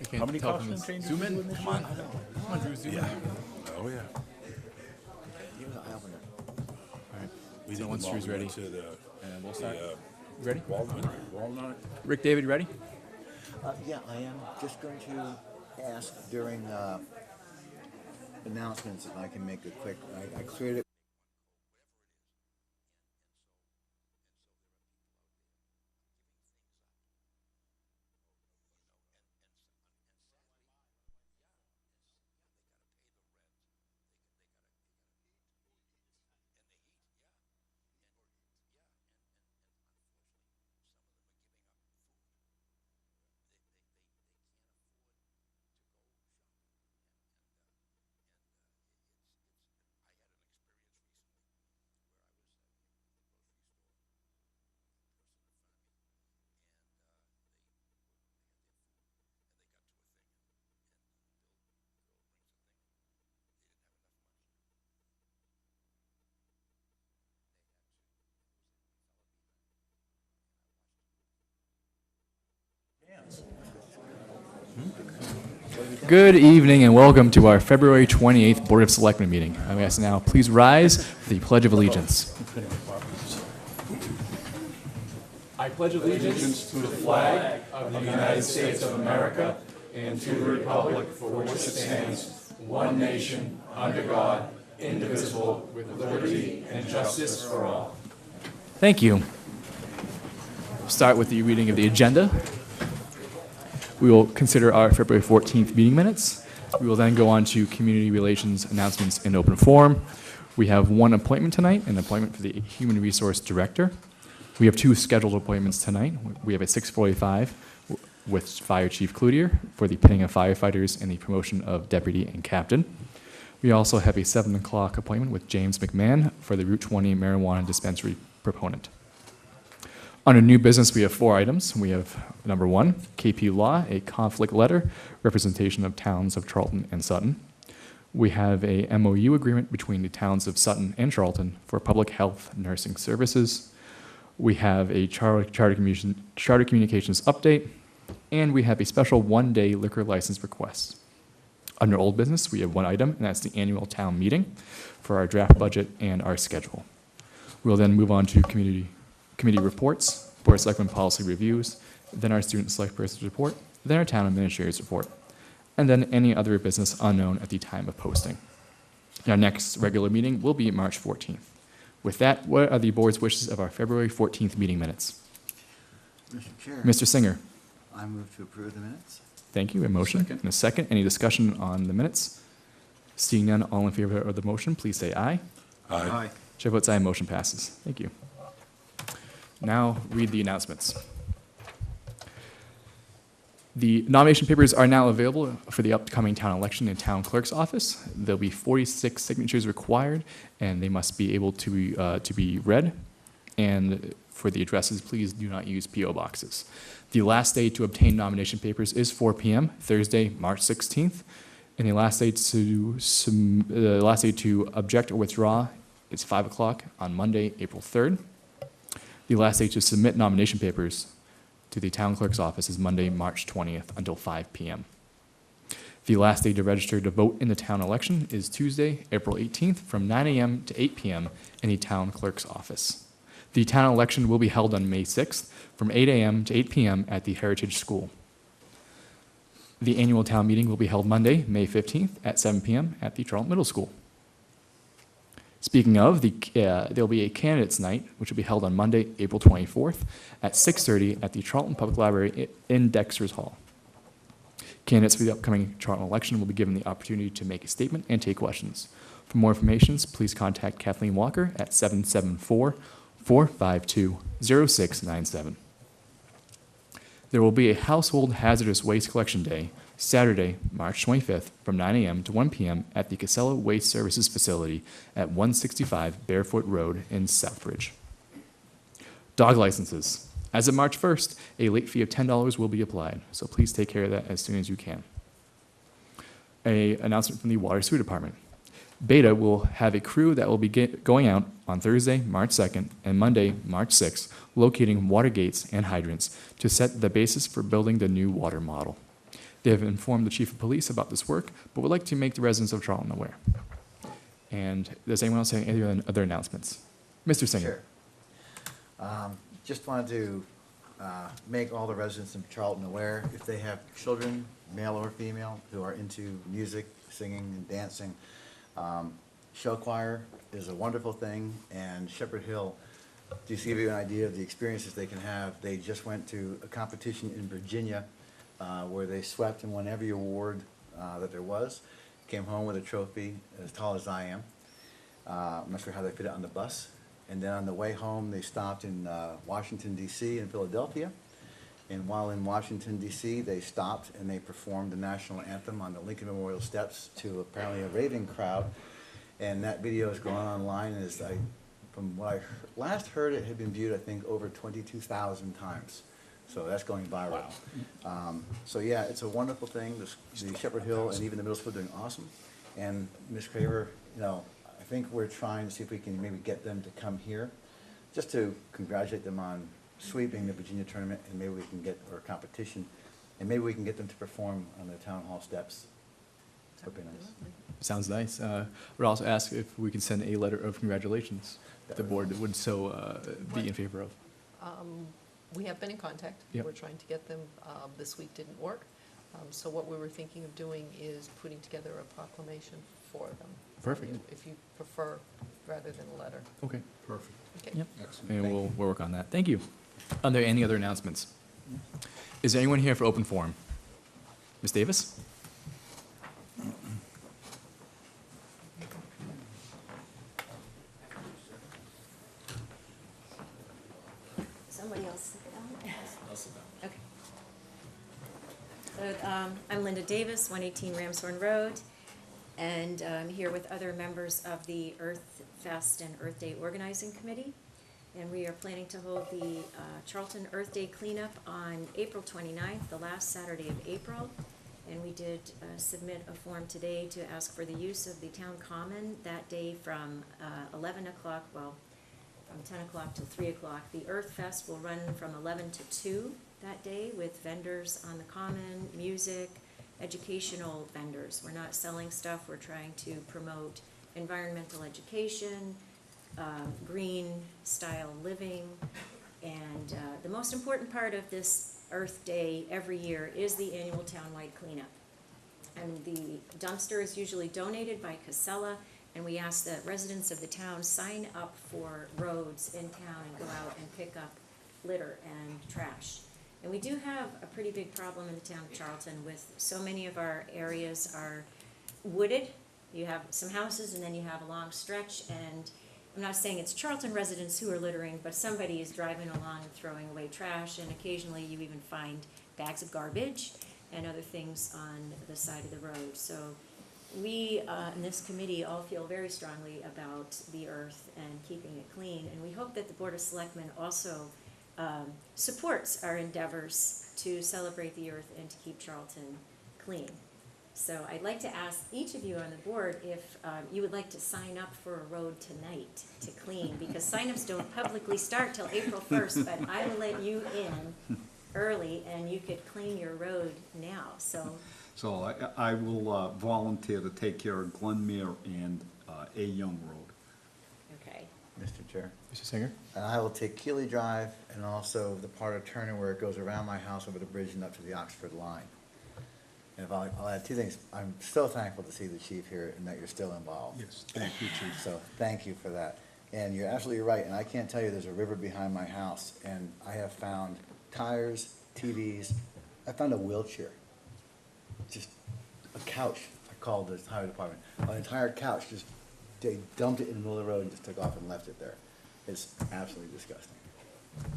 I can't How many tell from costume this. changes Zoom you in. doing this Come year? on. Come on, Drew. Zoom in. Oh, yeah. All right. We So did once them all. Drew's We ready, went to and we'll start. the You ready? Walnut. Rick, David, ready? Yeah, I am just going to ask during announcements if I can make a quick. I cleared it. Good evening and welcome to our February 28th Board of Selectmen meeting. I'm going to ask now, please rise for the Pledge of Allegiance. I pledge allegiance to the flag of the United States of America and to the republic for which it stands, one nation, under God, indivisible, with liberty and justice for all. Thank you. We'll start with the reading of the agenda. We will consider our February 14th meeting minutes. We will then go on to community relations announcements in open forum. We have one appointment tonight, an appointment for the Human Resource Director. We have two scheduled appointments tonight. We have a 6:45 with Fire Chief Cloutier for the pinning of firefighters and the promotion of deputy and captain. We also have a 7 o'clock appointment with James McMahon for the Route 20 marijuana dispensary proponent. Under new business, we have 4 items. We have number 1, KP Law, a conflict letter, representation of towns of Charlton and Sutton. We have a MOU agreement between the towns of Sutton and Charlton for public health nursing services. We have a charter communications update, and we have a special 1-day liquor license request. Under old business, we have 1 item, and that's the annual town meeting for our draft budget and our schedule. We'll then move on to committee reports, Board of Selectmen policy reviews, then our student select persons report, then our town administrator's report, and then any other business unknown at the time of posting. Our next regular meeting will be March 14th. With that, what are the board's wishes of our February 14th meeting minutes? Mr. Chair, Mr. Singer. I move to approve the minutes. Thank you. A motion and a second. Any discussion on the minutes? Seeing none, all in favor of the motion, please say aye. Aye. Chair votes aye, motion passes. Thank you. Now read the announcements. The nomination papers are now available for the upcoming town election in town clerk's office. There'll be 46 signatures required, and they must be able to be read. And for the addresses, please do not use P.O. boxes. The last day to obtain nomination papers is 4 p.m. Thursday, March 16th, and the last day to object or withdraw is 5 o'clock on Monday, April 3rd. The last day to submit nomination papers to the town clerk's office is Monday, March 20th until 5 p.m. The last day to register to vote in the town election is Tuesday, April 18th from 9 a.m. to 8 p.m. in the town clerk's office. The town election will be held on May 6th from 8 a.m. to 8 p.m. at the Heritage School. The annual town meeting will be held Monday, May 15th at 7 p.m. at the Charlton Middle School. Speaking of, there'll be a candidates night, which will be held on Monday, April 24th at 6:30 at the Charlton Public Library in Dexter's Hall. Candidates for the upcoming Charlton election will be given the opportunity to make a statement and take questions. For more information, please contact Kathleen Walker at 774-452-0697. There will be a household hazardous waste collection day Saturday, March 25th from 9 a.m. to 1 p.m. at the Casella Waste Services Facility at 165 Barefoot Road in Southbridge. Dog licenses. As of March 1st, a late fee of $10 will be applied, so please take care of that as soon as you can. An announcement from the Water Sewer Department. Beta will have a crew that will be going out on Thursday, March 2nd, and Monday, March 6th, locating water gates and hydrants to set the basis for building the new water model. They have informed the chief of police about this work, but would like to make the residents of Charlton aware. And does anyone else have any other announcements? Mr. Singer. Sure. Just wanted to make all the residents of Charlton aware, if they have children, male or female, who are into music, singing, and dancing, show choir is a wonderful thing, and Shepherd Hill, just to give you an idea of the experiences they can have, they just went to a competition in Virginia where they swept and won every award that there was, came home with a trophy as tall as I am. I'm not sure how they fit it on the bus. And then on the way home, they stopped in Washington, D.C. and Philadelphia. And while in Washington, D.C., they stopped and they performed the national anthem on the Lincoln Memorial steps to apparently a raving crowd. And that video is going online, and from what I last heard, it had been viewed, I think, over 22,000 times. So that's going viral. Wow. So yeah, it's a wonderful thing. The Shepherd Hill and even the middle school are doing awesome. And Ms. Craver, I think we're trying to see if we can maybe get them to come here, just to congratulate them on sweeping the Virginia tournament, and maybe we can get, or competition, and maybe we can get them to perform on the town hall steps. That would be nice. Sounds nice. Would also ask if we can send a letter of congratulations. The board would so be in favor of. We have been in contact. Yep. We're trying to get them. This week didn't work. So what we were thinking of doing is putting together a proclamation for them. Perfect. If you prefer, rather than a letter. Okay. Perfect. Okay. Yep. Excellent. And Thank we'll work on that. Thank you. Are there any other announcements? Is there anyone here for open forum? Ms. Davis? Somebody else sit down? Okay. So, I'm Linda Davis, 118 Ramshorn Road, and I'm here with other members of the Earth Fest and Earth Day Organizing Committee. And we are planning to hold the Charlton Earth Day cleanup on April 29th, the last Saturday of April. And we did submit a form today to ask for the use of the town common that day from 11 o'clock, well, from 10 o'clock till 3 o'clock. The Earth Fest will run from 11 to 2 that day with vendors on the common, music, educational vendors. We're not selling stuff, we're trying to promote environmental education, green style living, and the most important part of this Earth Day every year is the annual townwide cleanup. And the dumpster is usually donated by Casella, and we ask that residents of the town sign up for roads in town and go out and pick up litter and trash. And we do have a pretty big problem in the town of Charlton with so many of our areas are wooded. You have some houses and then you have a long stretch, and I'm not saying it's Charlton residents who are littering, but somebody is driving along and throwing away trash, and occasionally you even find bags of garbage and other things on the side of the road. So we, in this committee, all feel very strongly about the earth and keeping it clean, and we hope that the Board of Selectmen also supports our endeavors to celebrate the earth and to keep Charlton clean. So I'd like to ask each of you on the board if you would like to sign up for a road tonight to clean, because signups don't publicly start till April 1st, but I will let you in early and you could clean your road now. So I will volunteer to take care of Glenmere and A. Young Road. Okay. Mr. Chair. Mr. Singer? And I will take Keeley Drive and also the part of Turner where it goes around my house over the bridge and up to the Oxford line. And if I'll add two things. I'm so thankful to see the chief here and that you're still involved. Yes, thank you, Chief. So thank you for that. And you're absolutely right, and I can't tell you, there's a river behind my house, and I have found tires, TVs, I found a wheelchair, just a couch. I called the highway department, an entire couch, just, they dumped it in the middle of the road and just took off and left it there. It's absolutely disgusting.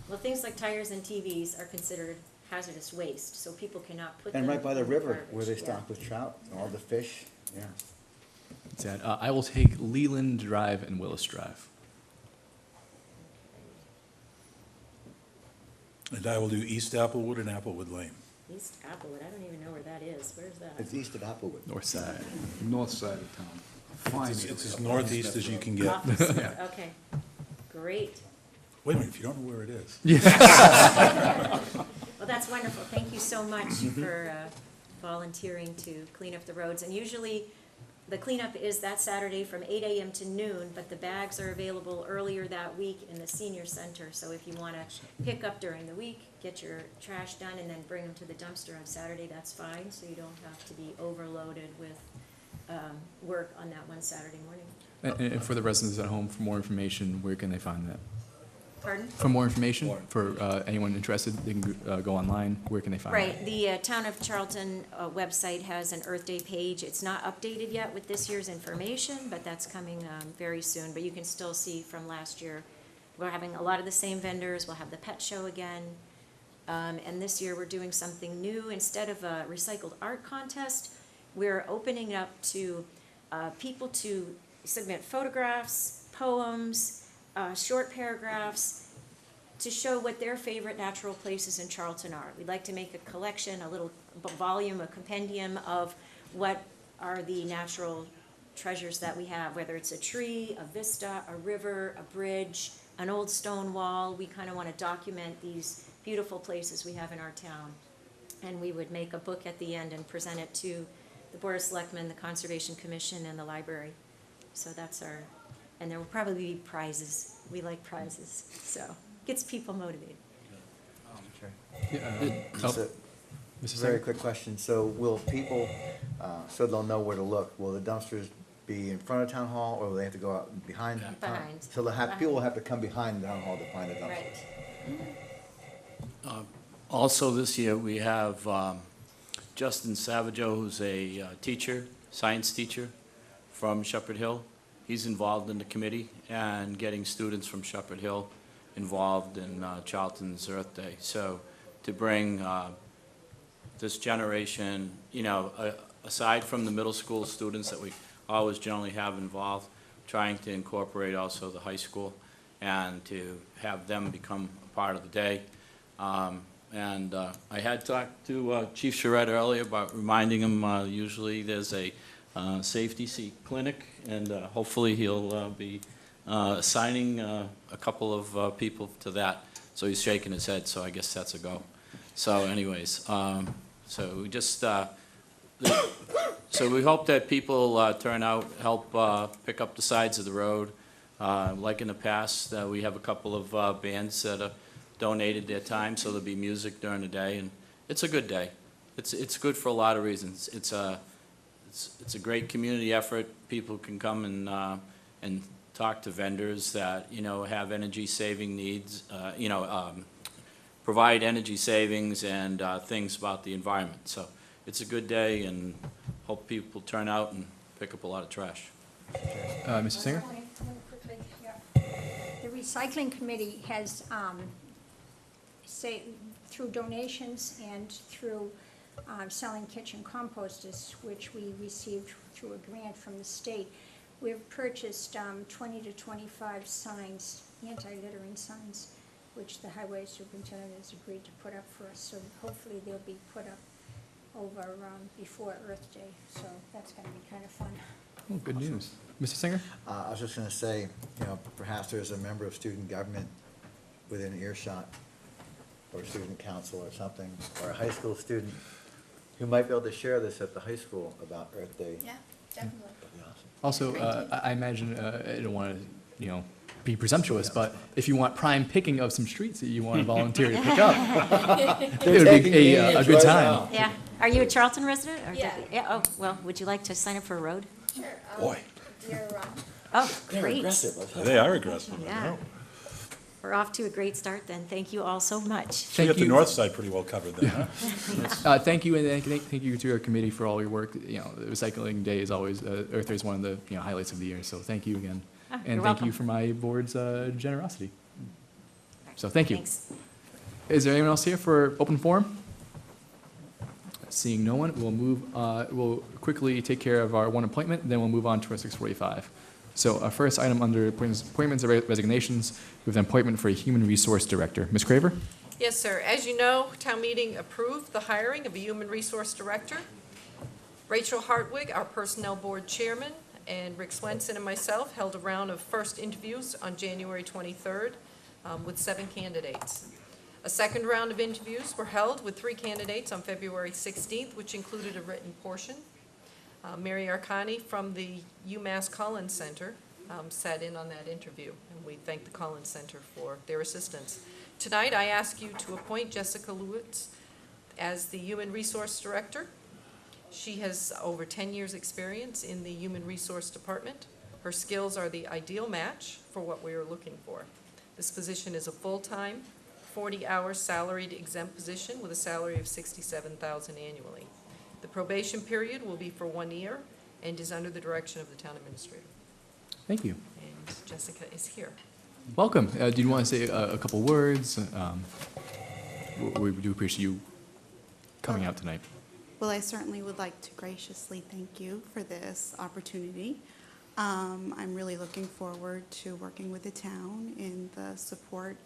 Well, things like tires and TVs are considered hazardous waste, so people cannot put them And right by the in river, garbage. where they Yeah. stock with trout, and all the fish, yeah. Sad. I will take Leland Drive and Willis Drive. And I will do East Applewood and Applewood Lane. East Applewood, I don't even know where that is. Where's that? It's east of Applewood. North side. North side of town. Fine. It's as northeast as you can get. Off the side. Okay, great. Wait a minute, if you don't know where it is. Well, that's wonderful. Thank you so much for volunteering to clean up the roads. And usually, the cleanup is that Saturday from 8 a.m. to noon, but the bags are available earlier that week in the senior center. So if you want to pick up during the week, get your trash done, and then bring them to the dumpster on Saturday, that's fine. So you don't have to be overloaded with work on that one Saturday morning. And for the residents at home, for more information, where can they find that? Pardon? For more information, for anyone interested, they can go online. Where can they find that? Right, the Town of Charlton website has an Earth Day page. It's not updated yet with this year's information, but that's coming very soon. But you can still see from last year, we're having a lot of the same vendors. We'll have the pet show again. And this year, we're doing something new. Instead of a recycled art contest, we're opening it up to people to submit photographs, poems, short paragraphs, to show what their favorite natural places in Charlton are. We'd like to make a collection, a little volume, a compendium of what are the natural treasures that we have, whether it's a tree, a vista, a river, a bridge, an old stone wall. We kind of want to document these beautiful places we have in our town. And we would make a book at the end and present it to the Board of Selectmen, the Conservation Commission, and the library. So that's our, and there will probably be prizes. We like prizes, so gets people motivated. Just a Mr. very Singer? quick question. So will people, so they'll know where to look, will the dumpsters be in front of town hall, or will they have to go out behind? Behind. So they'll have, people will have to come behind town hall to find the dumpsters? Right. Also this year, we have Justin Savageau, who's a teacher, science teacher from Shepherd Hill. He's involved in the committee and getting students from Shepherd Hill involved in Charlton's Earth Day. So to bring this generation, aside from the middle school students that we always generally have involved, trying to incorporate also the high school and to have them become a part of the day. And I had talked to Chief Charette earlier about reminding him usually there's a safety seat clinic, and hopefully he'll be assigning a couple of people to that. So he's shaking his head, so I guess that's a go. So anyways, so we just, so we hope that people turn out, help pick up the sides of the road. Like in the past, we have a couple of bands that donated their time, so there'll be music during the day, and it's a good day. It's good for a lot of reasons. It's a great community effort. People can come and talk to vendors that have energy saving needs, provide energy savings and things about the environment. So it's a good day, and hope people turn out and pick up a lot of trash. Mr. Singer? Really quickly, yeah. The recycling committee has, through donations and through selling kitchen composters, which we received through a grant from the state, we've purchased 20 to 25 signs, anti-littering signs, which the highway superintendent has agreed to put up for us. So hopefully they'll be put up over before Earth Day. So that's going to be kind of fun. Oh, good news. Mr. Singer? I was just gonna say, perhaps there's a member of student government within earshot, or student council or something, or a high school student who might be able to share this at the high school about Earth Day. Yeah, definitely. That'd be awesome. Also, I imagine, I don't want to, be presumptuous, but if you want prime picking of some streets that you want to volunteer to pick up, it would be a good time. Yeah. Are you a Charlton resident? Or Yeah. Yeah, oh, well, would you like to sign up for a road? Sure. Boy. Dear, Oh, They're great. aggressive, let's have They are aggressive. I Yeah. know. We're off to a great start then. Thank you all so much. So you got the north side pretty well covered then, huh? Thank you, and thank you to our committee for all your work. The recycling day is always, Earth Day is one of the highlights of the year, so thank you again. Ah, And you're thank you welcome. for my board's generosity. So thank you. Thanks. Is there anyone else here for open forum? Seeing no one, we'll quickly take care of our one appointment, then we'll move on to our 6:45. So our first item under appointments and resignations, we have an appointment for a human resource director. Ms. Craver? Yes, sir. As you know, town meeting approved the hiring of a human resource director. Rachel Hartwig, our personnel board chairman, and Rick Swenson and myself held a round of first interviews on January 23rd with 7 candidates. A second round of interviews were held with 3 candidates on February 16th, which included a written portion. Mary Arcani from the UMass Collins Center sat in on that interview, and we thank the Collins Center for their assistance. Tonight, I ask you to appoint Jessica Lewitz as the Human Resource Director. She has over 10 years' experience in the Human Resource Department. Her skills are the ideal match for what we are looking for. This position is a full-time, 40-hour salaried exempt position with a salary of $67,000 annually. The probation period will be for 1 year and is under the direction of the town administrator. Thank you. And Jessica is here. Welcome. Do you want to say a couple words? We do appreciate you coming out tonight. Well, I certainly would like to graciously thank you for this opportunity. I'm really looking forward to working with the town in the support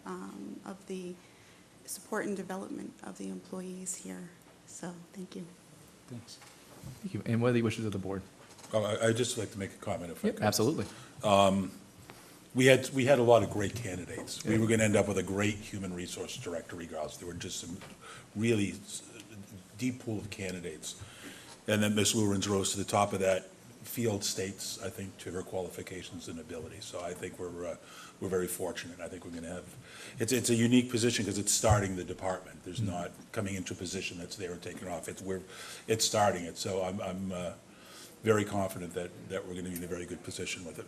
support and development of the employees here. So, thank you. Thanks. Thank you. And what are the wishes of the board? I'd just like to make a comment if I could. Absolutely. We had a lot of great candidates. We were going to end up with a great human resource director regardless. There were just some really deep pool of candidates. And then Ms. Lawrence rose to the top of that field states, I think, to her qualifications and abilities. So I think we're very fortunate. I think we're going to have, it's a unique position because it's starting the department. There's not coming into a position that's there and taking off. It's starting it. So I'm very confident that we're going to be in a very good position with it.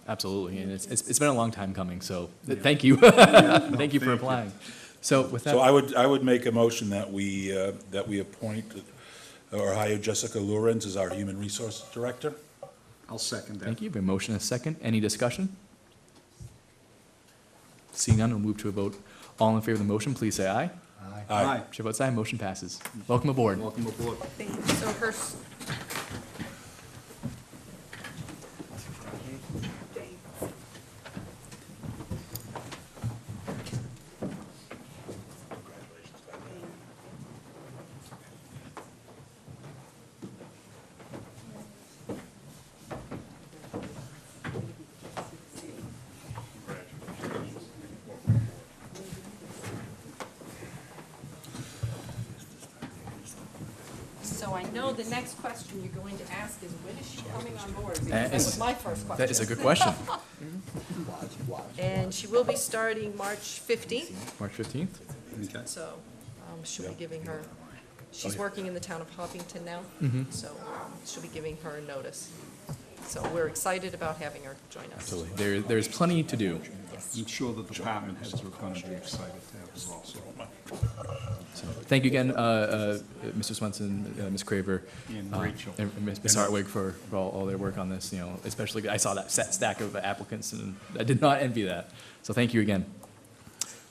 Absolutely. And it's been a long time coming, so thank you. Thank you for applying. So with that. So I would make a motion that we appoint or hire Jessica Lawrence as our Human Resource Director. I'll second that. Thank you. We have a motion and a second. Any discussion? Seeing none, we'll move to a vote. All in favor of the motion, please say aye. Aye. Chair votes aye. Motion passes. Welcome aboard. Welcome aboard. So her, so I know the next question you're going to ask is, when is she coming on board? Because that was my first question. That is a good question. And she will be starting March 15th, March 15th. Okay. so she'll be giving her, she's working in the town of Hopkinton now, so she'll be giving her a notice. So we're excited about having her join us. Absolutely. There's plenty to do. I'm sure the department heads are going to be excited to have us also. So thank you again, Mr. Swenson, Ms. Craver, And Rachel. and Ms. Hartwig for all their work on this. You know, especially I saw that stack of applicants, and I did not envy that. So thank you again.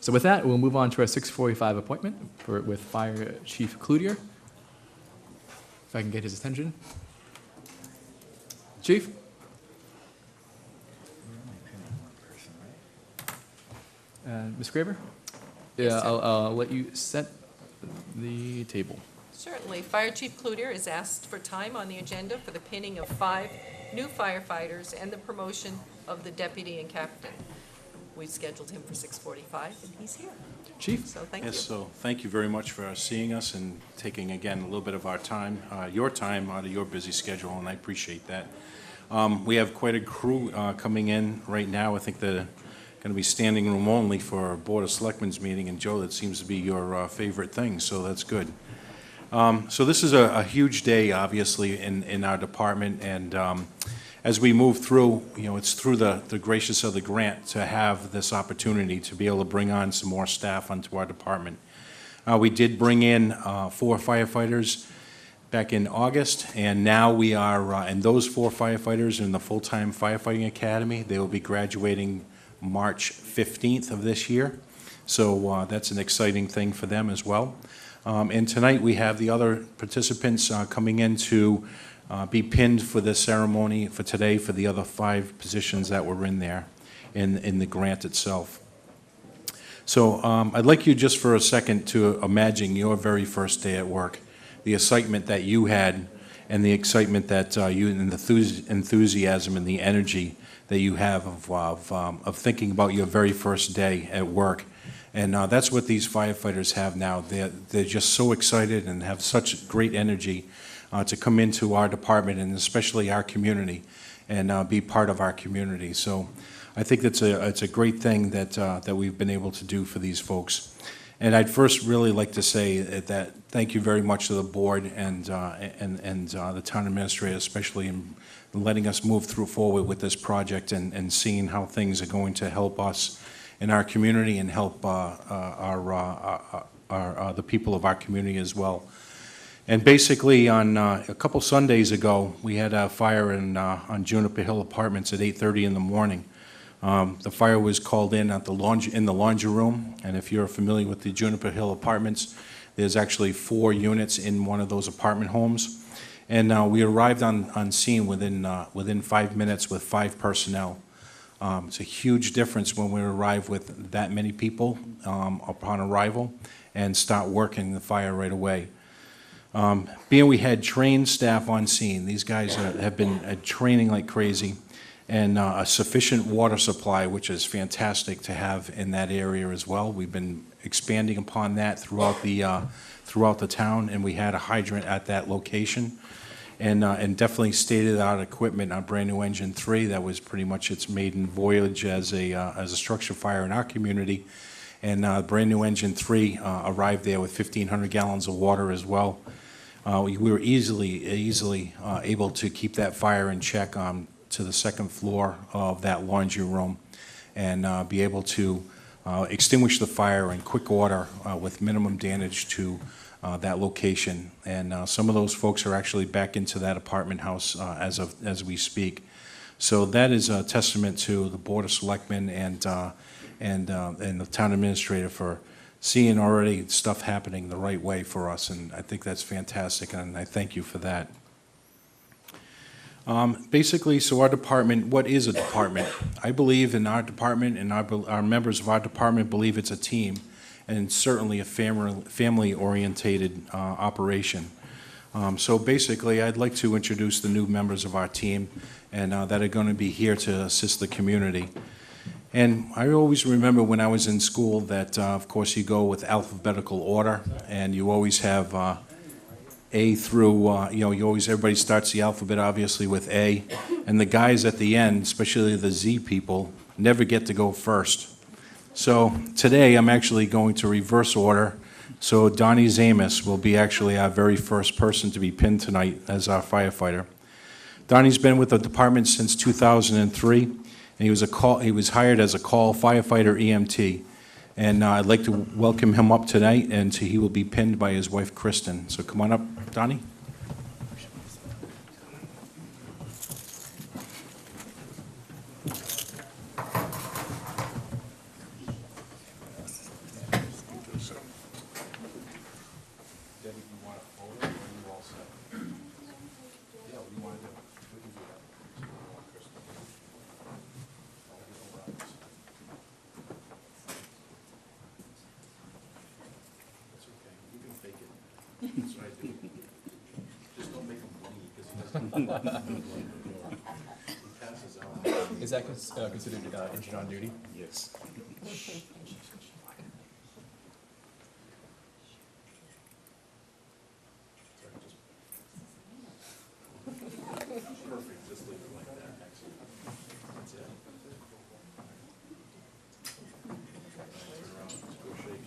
So with that, we'll move on to our 6:45 appointment with Fire Chief Cloutier. If I can get his attention. Chief? Ms. Craver? Yes, Yeah, sir. I'll let you set the table. Certainly. Fire Chief Cloutier is asked for time on the agenda for the pinning of 5 new firefighters and the promotion of the deputy and captain. We've scheduled him for 6:45, and he's here. Chief? So thank you. Yes, so thank you very much for seeing us and taking, again, a little bit of our time, your time out of your busy schedule, and I appreciate that. We have quite a crew coming in right now. I think they're going to be standing room only for our Board of Selectmen's meeting, and Joe, that seems to be your favorite thing, so that's good. So this is a huge day, obviously, in our department, and as we move through, you know, it's through the gracious of the grant to have this opportunity to be able to bring on some more staff onto our department. We did bring in 4 firefighters back in August, and now we are, and those 4 firefighters in the full-time firefighting academy, they will be graduating March 15th of this year. So that's an exciting thing for them as well. And tonight we have the other participants coming in to be pinned for the ceremony for today for the other 5 positions that were in there in the grant itself. So I'd like you just for a second to imagine your very first day at work, the excitement that you had and the excitement that you, and the enthusiasm and the energy that you have of thinking about your very first day at work And that's what these firefighters have now. They're just so excited and have such great energy to come into our department and especially our community and be part of our community. So I think it's a great thing that we've been able to do for these folks. And I'd first really like to say that thank you very much to the board and the town administrator, especially in letting us move forward with this project and seeing how things are going to help us in our community and help the people of our community as well. And basically, on a couple Sundays ago, we had a fire on Juniper Hill Apartments at 8:30 in the morning. The fire was called in at in the laundry room, and if you're familiar with the Juniper Hill Apartments, there's actually 4 units in one of those apartment homes. And we arrived on scene within 5 minutes with 5 personnel. It's a huge difference when we arrive with that many people upon arrival and start working the fire right away. Being we had trained staff on scene, these guys have been training like crazy, and a sufficient water supply, which is fantastic to have in that area as well. We've been expanding upon that throughout the town, and we had a hydrant at that location. And definitely state-of-the-art equipment on brand new engine 3 that was pretty much its maiden voyage as a structure fire in our community. And brand new engine 3 arrived there with 1,500 gallons of water as well. We were easily able to keep that fire in check to the 2nd floor of that laundry room and be able to extinguish the fire in quick order with minimum damage to that location. And some of those folks are actually back into that apartment house as we speak. So that is a testament to the Board of Selectmen and the town administrator for seeing already stuff happening the right way for us, and I think that's fantastic, and I thank you for that. Basically, so our department, what is a department? I believe in our department, and our members of our department believe it's a team, and certainly a family-orientated operation. So basically, I'd like to introduce the new members of our team, and that are going to be here to assist the community. And I always remember when I was in school that, of course, you go with alphabetical order, and you always have A through, everybody starts the alphabet, obviously, with A, and the guys at the end, especially the Z people, never get to go first. So today, I'm actually going to reverse order. So Donnie Zamus will be actually our very first person to be pinned tonight as our firefighter. Donnie's been with the department since 2003, and he was hired as a call firefighter EMT. And I'd like to welcome him up tonight, and he will be pinned by his wife, Kristen. So come on up, Donnie. Is that considered engine on duty? Yes. Perfect, just leave it like that. Excellent. That's it. Turn around, just go shake.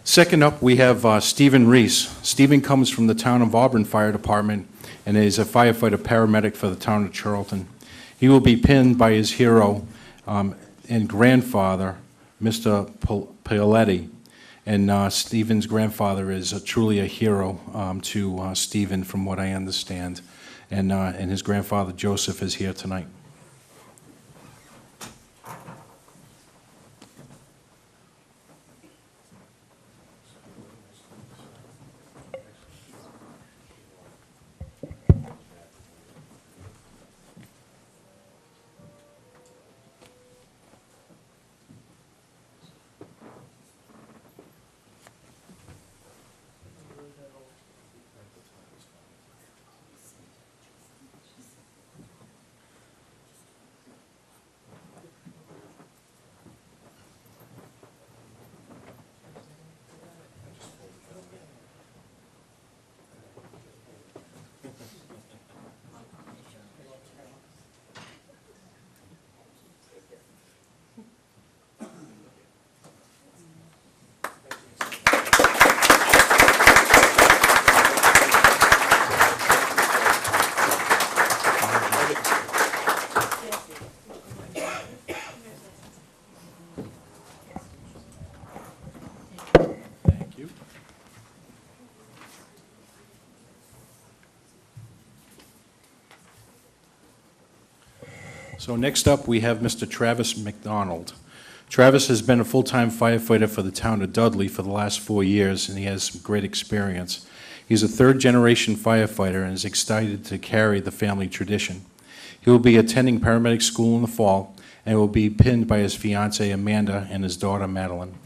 Second up, we have Stephen Reese. Stephen comes from the town of Auburn Fire Department and is a firefighter paramedic for the town of Charlton. He will be pinned by his hero and grandfather, Mr. Paoletti. And Stephen's grandfather is truly a hero to Stephen, from what I understand. And his grandfather, Joseph, is here tonight. So next up, we have Mr. Travis McDonald. Travis has been a full-time firefighter for the town of Dudley for the last 4 years, and he has some great experience. He's a third-generation firefighter and is excited to carry the family tradition. He will be attending paramedic school in the fall and will be pinned by his fiancée Amanda and his daughter Madeline.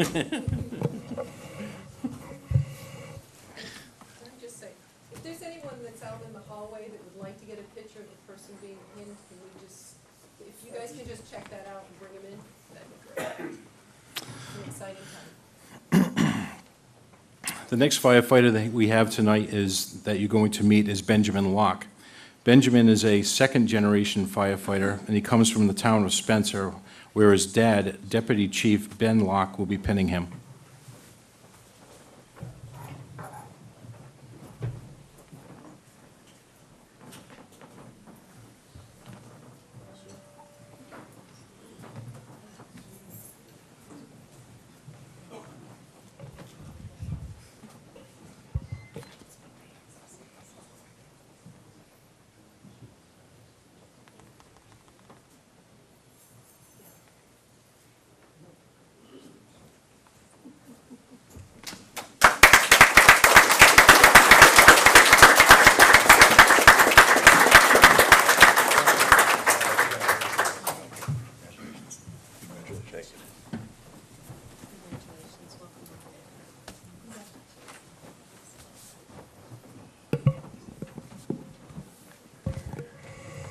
Can I just say, if there's anyone that's out in the hallway that would like to get a picture of the person being pinned, can we just, if you guys can just check that out and bring them in, that'd be great. It's an exciting time. The next firefighter that we have tonight that you're going to meet is Benjamin Locke. Benjamin is a second-generation firefighter, and he comes from the town of Spencer, where his dad, Deputy Chief Ben Locke, will be pinning him.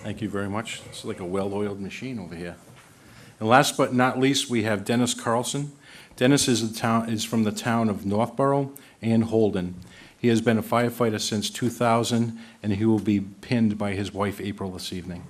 Thank you very much. It's like a well-oiled machine over here. And last but not least, we have Dennis Carlson. Dennis is from the town of Northborough and Holden. He has been a firefighter since 2000, and he will be pinned by his wife, April, this evening.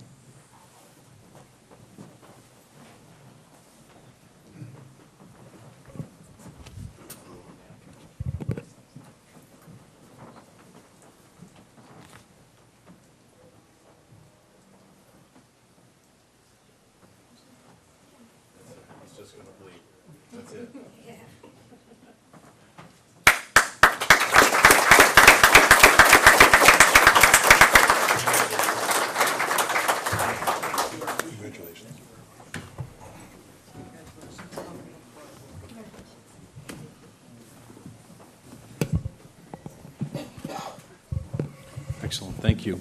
Excellent, thank you.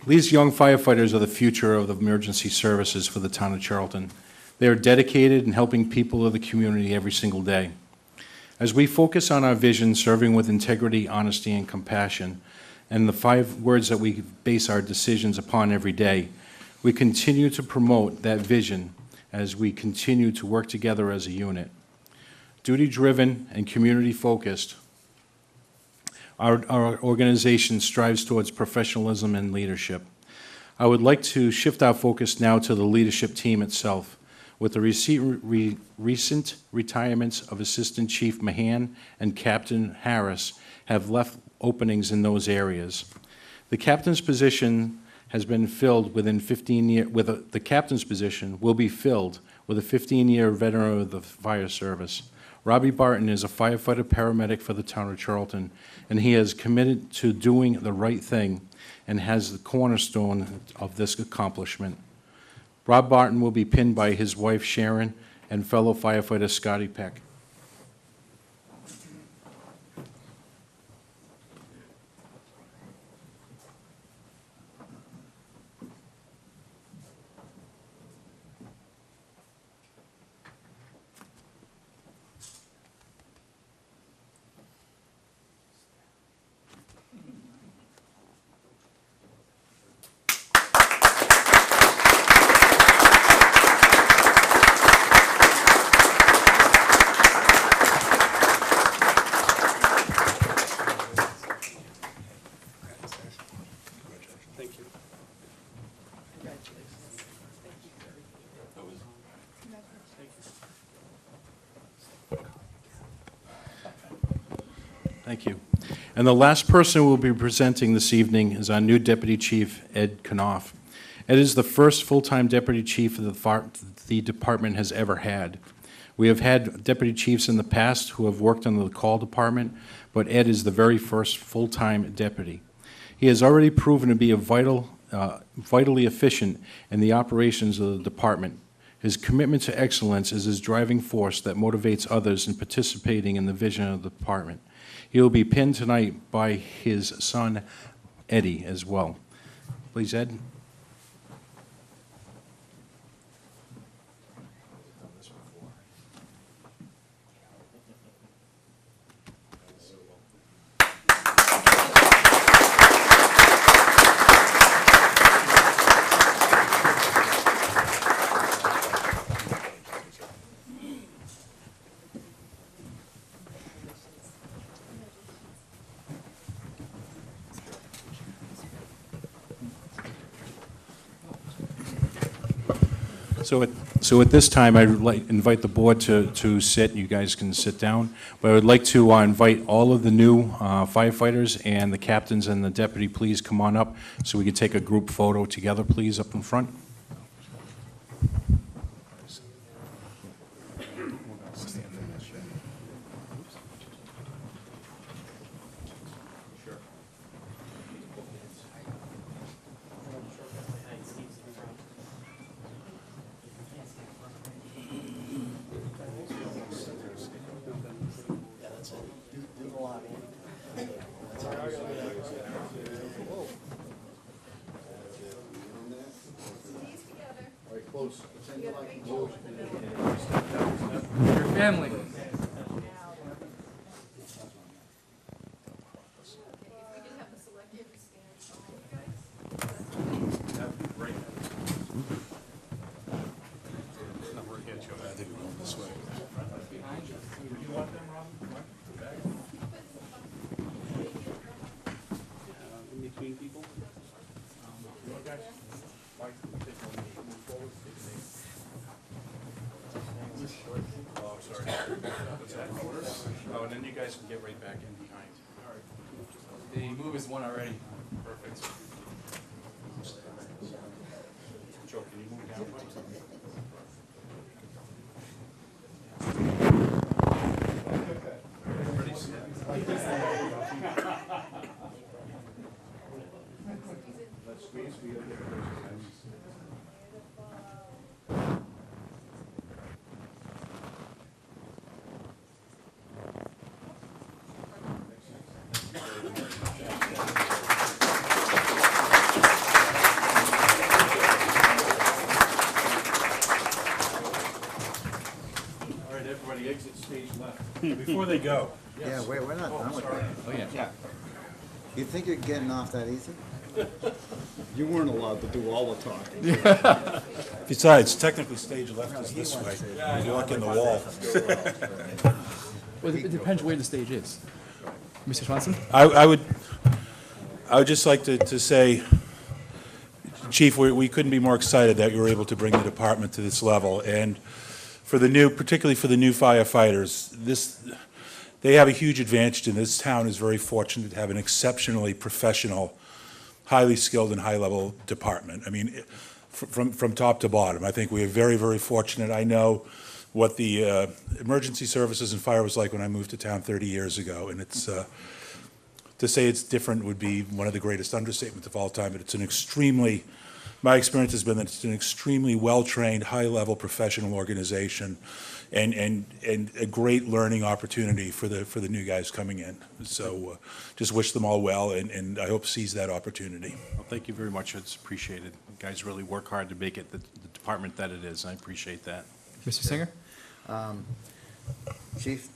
These young firefighters are the future of the emergency services for the town of Charlton. They are dedicated in helping people of the community every single day. As we focus on our vision, serving with integrity, honesty, and compassion, and the 5 words that we base our decisions upon every day, we continue to promote that vision as we continue to work together as a unit. Duty-driven and community-focused, our organization strives towards professionalism and leadership. I would like to shift our focus now to the leadership team itself. With the recent retirements of Assistant Chief Mahan and Captain Harris have left openings in those areas. The captain's position has been filled within 15 years, the captain's position will be filled with a 15-year veteran of the fire service. Robbie Barton is a firefighter paramedic for the town of Charlton, and he is committed to doing the right thing and has the cornerstone of this accomplishment. Rob Barton will be pinned by his wife Sharon and fellow firefighter Scotty Peck. Thank you. Thank you. And the last person who will be presenting this evening is our new Deputy Chief, Ed Knopf. Ed is the first full-time Deputy Chief the department has ever had. We have had Deputy Chiefs in the past who have worked on the call department, but Ed is the very first full-time deputy. He has already proven to be vitally efficient in the operations of the department. His commitment to excellence is his driving force that motivates others in participating in the vision of the department. He will be pinned tonight by his son, Eddie, as well. Please, Ed. So at this time, I would like invite the board to sit. You guys can sit down. But I would like to invite all of the new firefighters and the captains and the deputy, please come on up so we can take a group photo together, please, up in front. Your family. Oh, and then you guys can get right back in behind. The move is one already. Perfect. Joe, can you move down, please? Everybody sit. Let's squeeze. We gotta get those guys. All right, everybody exit stage left. Before they go, Yeah, we're not done with that. Oh, yeah. You think you're getting off that easy? You weren't allowed to do all the talking. besides, technically stage left is this way. You walk in the wall. Well, it depends where the stage is. Mr. Swanson? I would just like to say, Chief, we couldn't be more excited that you were able to bring the department to this level. And for the new, particularly for the new firefighters, they have a huge advantage, and this town is very fortunate to have an exceptionally professional, highly skilled and high-level department. I mean, from top to bottom, I think we are very, very fortunate. I know what the emergency services and fire was like when I moved to town 30 years ago, and it's to say it's different would be one of the greatest understatements of all time. But it's an extremely, my experience has been that it's an extremely well-trained, high-level professional organization, and a great learning opportunity for the new guys coming in. So just wish them all well, and I hope seize that opportunity. Well, thank you very much. It's appreciated. You guys really work hard to make it the department that it is. I appreciate that. Mr. Singer? Chief,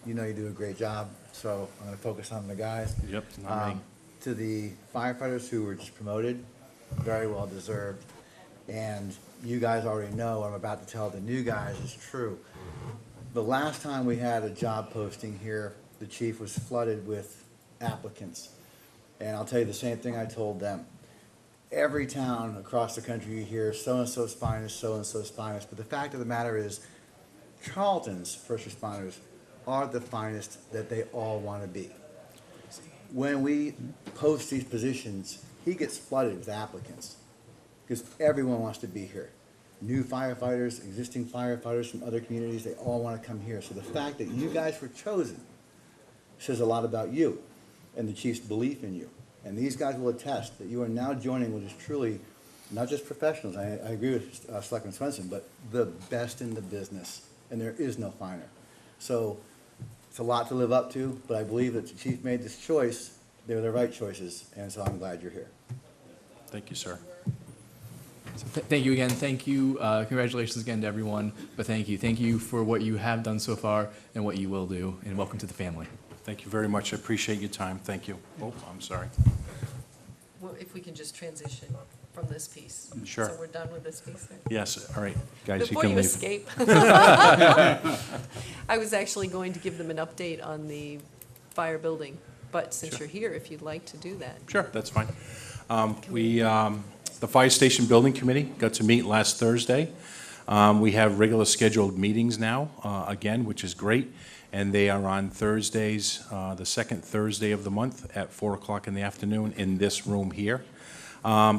you know you do a great job, so I'm gonna focus on the guys. Yep, not me. To the firefighters who were just promoted, very well deserved. And you guys already know what I'm about to tell the new guys is true. The last time we had a job posting here, the chief was flooded with applicants. And I'll tell you the same thing I told them. every town across the country you hear so-and-so's finest, so-and-so's finest, but the fact of the matter is, Charlton's first responders are the finest that they all want to be. When we post these positions, he gets flooded with applicants, because everyone wants to be here. New firefighters, existing firefighters from other communities, they all want to come here. So the fact that you guys were chosen says a lot about you and the chief's belief in you. And these guys will attest that you are now joining what is truly not just professionals, I agree with Selectman Swenson, but the best in the business, and there is no finer. So it's a lot to live up to, but I believe that the chief made this choice, they were the right choices, and so I'm glad you're here. Thank you, sir. So thank you again. Thank you. Congratulations again to everyone. But thank you. Thank you for what you have done so far and what you will do. And welcome to the family. Thank you very much. I appreciate your time. Thank you. Oh, I'm sorry. Well, if we can just transition from this piece. Sure. So we're done with this piece then? Yes, all right, guys, you Before can you leave. escape, I was actually going to give them an update on the fire building, but since Sure. you're here, if you'd like to do that. Sure, that's fine. The Fire Station Building Committee got to meet last Thursday. We have regular scheduled meetings now, again, which is great, and they are on Thursdays, the second Thursday of the month at 4 o'clock in the afternoon in this room here.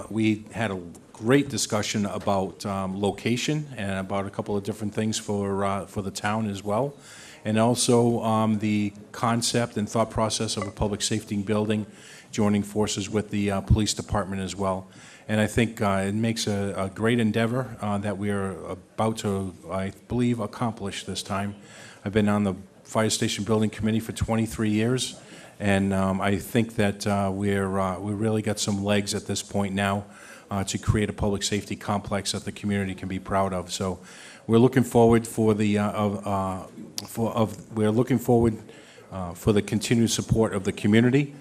We had a great discussion about location and about a couple of different things for the town as well, and also the concept and thought process of a public safety building, joining forces with the police department as well. And I think it makes a great endeavor that we are about to, I believe, accomplish this time. I've been on the Fire Station Building Committee for 23 years, and I think that we really got some legs at this point now to create a public safety complex that the community can be proud of. So we're looking forward for the continued support of the community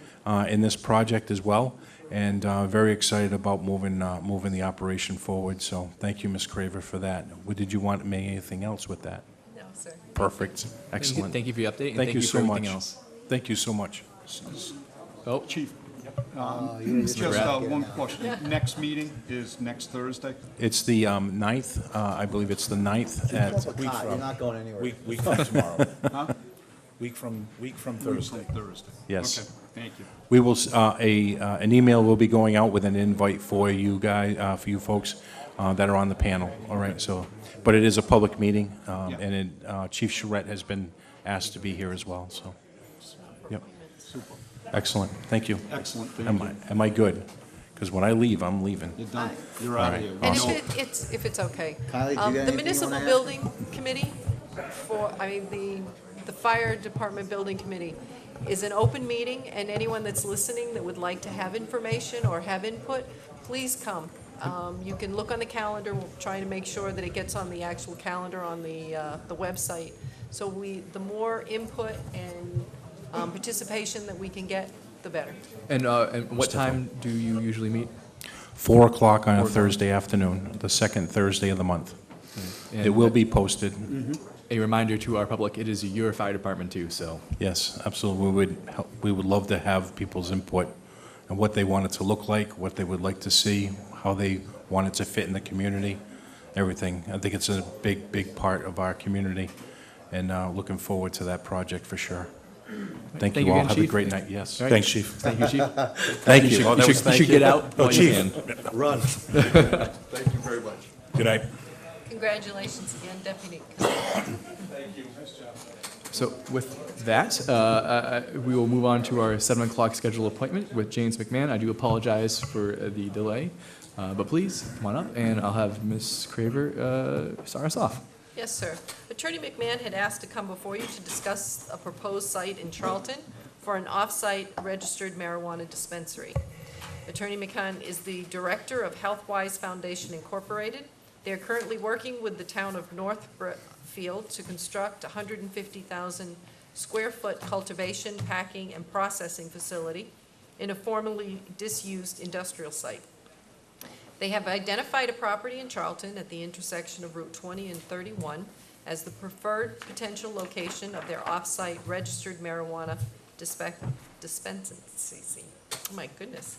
in this project as well, and very excited about moving the operation forward. So thank you, Ms. Craver, for that. Did you want anything else with that? No, sir. Perfect. Excellent. Thank you for the update. And Thank you for so everything much. else. Thank you so much. Oh, Chief, You just just wrap it one now. question. Next meeting is next Thursday? It's the 9th, I believe it's the 9th at, You're not going anywhere. Week from tomorrow. Huh? Week from From Thursday. Thursday. Yes. Okay, thank you. we will, an email will be going out with an invite for you guys, for you folks that are on the panel, all right? So, but it is a public meeting, and Chief Charette has been asked to be here as well, so. Yep. Super. Excellent, thank you. Excellent, thank Am you. I good? Because when I leave, I'm leaving. You're done. You're out of here. And No. if it's okay. Kylie, do you got The anything you municipal wanna add? building committee the fire department building committee is an open meeting, and anyone that's listening that would like to have information or have input, please come. You can look on the calendar, we'll try to make sure that it gets on the actual calendar on the website. So the more input and participation that we can get, the better. and what time do you usually meet? 4 o'clock on a Thursday afternoon, the second Thursday of the month. And It will be posted. a reminder to our public, it is your fire department too, so. Yes, absolutely. We would love to have people's input and what they want it to look like, what they would like to see, how they want it to fit in the community, everything. I think it's a big, big part of our community, and looking forward to that project for sure. Thank you all. again, Have a Chief. great night. Yes. All right. Thanks, Chief. Thank you, Chief. Thank you. You should, Oh, that was you thank should you? get out while you Chief. can. Run. Thank you very much. Good night. Congratulations again, Deputy. So with that, we will move on to our 7 o'clock scheduled appointment with James McMahon. I do apologize for the delay, but please, come on up, and I'll have Ms. Craver start us off. Yes, sir. Attorney McMahon had asked to come before you to discuss a proposed site in Charlton for an off-site registered marijuana dispensary. Attorney McMahon is the director of Healthwise Foundation Incorporated. They are currently working with the town of Northfield to construct a 150,000 square foot cultivation, packing, and processing facility in a formerly disused industrial site. They have identified a property in Charlton at the intersection of Route 20 and 31 as the preferred potential location of their off-site registered marijuana dispensary. Oh my goodness.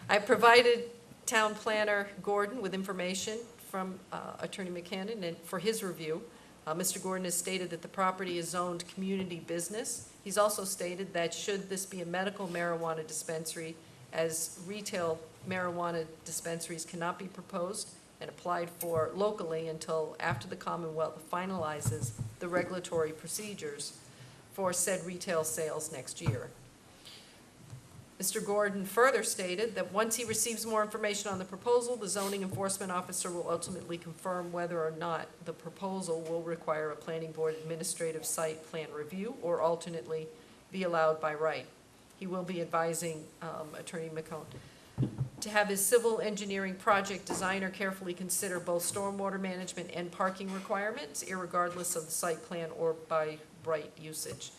I provided Town Planner Gordon with information from Attorney McCannon and for his review. Mr. Gordon has stated that the property is zoned community business. He's also stated that should this be a medical marijuana dispensary, as retail marijuana dispensaries cannot be proposed and applied for locally until after the Commonwealth finalizes the regulatory procedures for said retail sales next year. Mr. Gordon further stated that once he receives more information on the proposal, the zoning enforcement officer will ultimately confirm whether or not the proposal will require a planning board administrative site plan review or alternately be allowed by right. He will be advising Attorney McCone to have his civil engineering project designer carefully consider both stormwater management and parking requirements, irregardless of the site plan or by right usage.